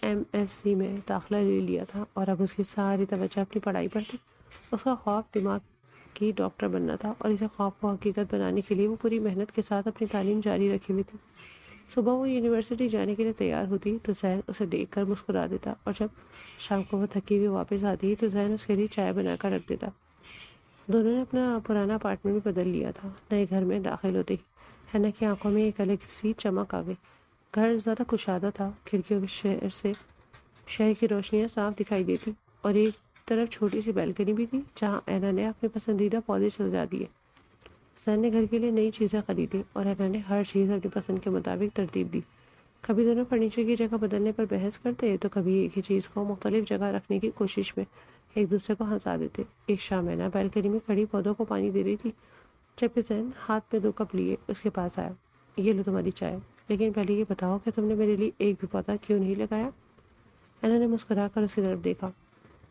MSc میں داخلہ لے لیا تھا، اور اب اس کی ساری توجہ اپنی پڑھائی پر تھی۔ اس کا خواب دماغ کی ڈاکٹر بننا تھا، اور اسے خواب کو حقیقت بنانے کے لیے وہ پوری محنت کے ساتھ اپنی تعلیم جاری رکھی ہوئی تھی۔ صبح وہ یونیورسٹی جانے کے لیے تیار ہوتی تو ذہن اسے دیکھ کر مسکرا دیتا، اور جب شام کو وہ تھکی ہوئی واپس آتی تو ذہن اس کے لیے چائے بنا کر رکھ دیتا۔ دونوں نے اپنا پرانا اپارٹمنٹ بھی بدل لیا تھا۔ نئے گھر میں داخل ہوتے ہی اینا کی آنکھوں میں ایک الگ سی چمک آ گئی۔ گھر زیادہ کشادہ تھا، کھڑکیوں کے شہر کی روشنیاں صاف دکھائی دیتی، اور ایک طرف چھوٹی سی بیلکنی بھی تھی جہاں اینا نے اپنے پسندیدہ پودے سجا دیے۔ ذہن نے گھر کے لیے نئی چیزیں خریدی، اور اینا نے ہر چیز اپنی پسند کے مطابق ترتیب دی۔ کبھی دونوں فرنیچر کی جگہ بدلنے پر بحث کرتے تو کبھی ایک ہی چیز کو مختلف جگہ رکھنے کی کوشش میں ایک دوسرے کو ہنسا دیتے۔ ایک شام اینا بیلکنی میں کھڑی پودوں کو پانی دے رہی تھی، جبکہ ذہن ہاتھ میں 2 کپ لیے اس کے پاس آیا۔ یہ لو تمہاری چائے، لیکن پہلے یہ بتاؤ کہ تم نے میرے لیے ایک بھی پودا کیوں نہیں لگایا؟ اینا نے مسکرا کر اس کی طرف دیکھا۔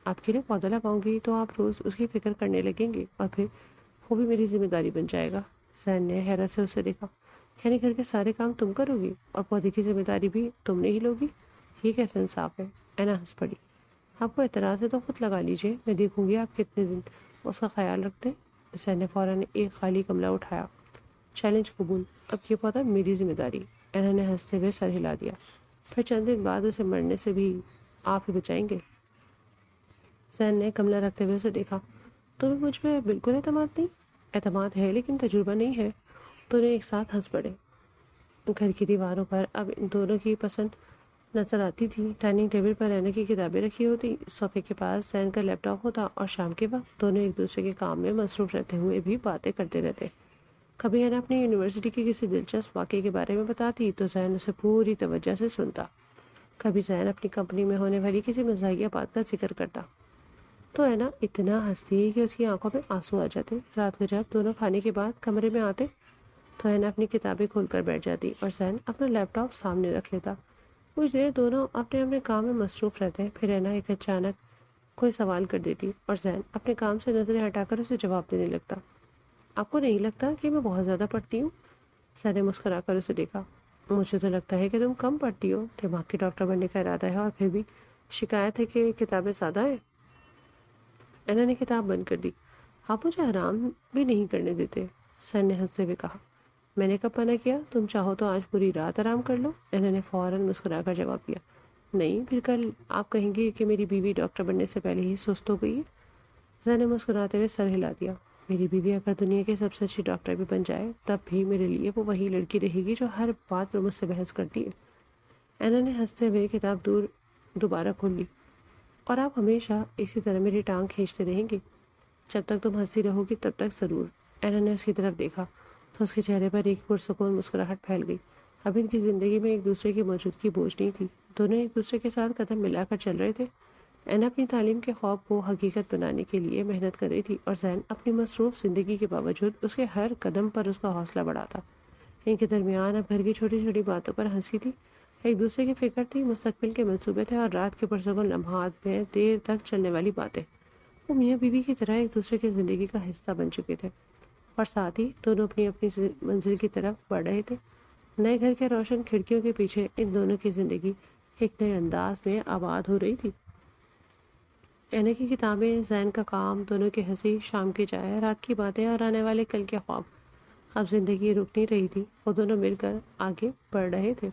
آپ کے لیے پودا لگاؤں گی تو آپ روز اس کی فکر کرنے لگیں گے، اور پھر وہ بھی میری ذمہ داری بن جائے گا۔ ذہن نے حیرت سے اسے دیکھا۔ یعنی گھر کے سارے کام تم کرو گی اور پودے کی ذمہ داری بھی تم نے ہی لوگی؟ یہ کیسا انصاف ہے؟ اینا ہنس پڑی۔ آپ کو اعتراض ہے تو خود لگا لیجیے، میں دیکھوں گی آپ کتنے دن اس کا خیال رکھتے۔ ذہن نے فوراً ایک خالی گملہ اٹھایا۔ چیلنج قبول، اب یہ پودا میری ذمہ داری۔ اینا نے ہنستے ہوئے سر ہلا دیا۔ پھر چند دن بعد اسے مرنے سے بھی آپ ہی بچائیں گے؟ ذہن نے گملہ رکھتے ہوئے اسے دیکھا۔ تمہیں مجھ پہ بالکل اعتماد نہیں؟ اعتماد ہے لیکن تجربہ نہیں ہے۔ دونوں ایک ساتھ ہنس پڑے۔ گھر کی دیواروں پر اب ان دونوں کی پسند نظر آتی تھی۔ ڈائننگ ٹیبل پر اینا کی کتابیں رکھی ہوتی، صوفے کے پاس ذہن کا لیپ ٹاپ ہوتا، اور شام کے وقت دونوں ایک دوسرے کے کام میں مصروف رہتے ہوئے بھی باتیں کرتے رہتے۔ کبھی اینا اپنی یونیورسٹی کی کسی دلچسپ واقعے کے بارے میں بتاتی تو ذہن اسے پوری توجہ سے سنتا۔ کبھی ذہن اپنی کمپنی میں ہونے والی کسی مزاحیہ بات کا ذکر کرتا تو اینا اتنا ہنستی کہ اس کی آنکھوں میں آنسو آ جاتے۔ رات کو جب دونوں کھانے کے بعد کمرے میں آتے تو اینا اپنی کتابیں کھول کر بیٹھ جاتی، اور ذہن اپنا لیپ ٹاپ سامنے رکھ لیتا۔ کچھ دیر دونوں اپنے اپنے کام میں مصروف رہتے، پھر اینا ایک اچانک کوئی سوال کر دیتی، اور ذہن اپنے کام سے نظریں ہٹا کر اسے جواب دینے لگتا۔ آپ کو نہیں لگتا کہ میں بہت زیادہ پڑھتی ہوں؟ ذہن نے مسکرا کر اسے دیکھا۔ مجھے تو لگتا ہے کہ تم کم پڑھتی ہو، دماغ کی ڈاکٹر بننے کا ارادہ ہے اور پھر بھی شکایت ہے کہ کتابیں زیادہ ہیں۔ اینا نے کتاب بند کر دی۔ آپ مجھے آرام بھی نہیں کرنے دیتے، ذہن نے ہنستے ہوئے کہا۔ میں نے کب منع کیا؟ تم چاہو تو آج پوری رات آرام کر لو، اینا نے فوراً مسکرا کر جواب دیا۔ نہیں، پھر کل آپ کہیں گے کہ میری بیوی ڈاکٹر بننے سے پہلے ہی سست ہو گئی ہے۔ ذہن نے مسکراتے ہوئے سر ہلا دیا۔ میری بیوی اگر دنیا کی سب سے اچھی ڈاکٹر بھی بن جائے تب بھی میرے لیے وہ وہی لڑکی رہے گی جو ہر بات پر مجھ سے بحث کرتی ہے۔ اینا نے ہنستے ہوئے کتاب دوبارہ کھول لی۔ اور آپ ہمیشہ اسی طرح میری ٹانگ کھینچتے رہیں گے؟ جب تک تم ہنسی رہو گی تب تک ضرور۔ اینا نے اس کی طرف دیکھا تو اس کے چہرے پر ایک پرسکون مسکراہٹ پھیل گئی۔ اب ان کی زندگی میں ایک دوسرے کی موجودگی بوجھ نہیں تھی، دونوں ایک دوسرے کے ساتھ قدم ملا کر چل رہے تھے۔ اینا اپنی تعلیم کے خواب کو حقیقت بنانے کے لیے محنت کر رہی تھی، اور ذہن اپنی مصروف زندگی کے باوجود اس کے ہر قدم پر اس کا حوصلہ بڑھاتا۔ ان کے درمیان اب گھر کی چھوٹی چھوٹی باتوں پر ہنسی تھی، ایک دوسرے کی فکر تھی، مستقبل کے منصوبے تھے، اور رات کے پرسکون لمحات میں دیر تک چلنے والی باتیں۔ وہ میاں بیوی کی طرح ایک دوسرے کی زندگی کا حصہ بن چکے تھے، اور ساتھ ہی دونوں اپنی اپنی منزل کی طرف بڑھ رہے تھے۔ نئے گھر کے روشن کھڑکیوں کے پیچھے ان دونوں کی زندگی ایک نئے انداز میں آباد ہو رہی تھی۔ اینا کی کتابیں، زین کا کام، دونوں کی ہنسی، شام کی چائے، رات کی باتیں اور آنے والے کل کے خواب۔ اب زندگی رک نہیں رہی تھی، وہ دونوں مل کر آگے بڑھ رہے تھے۔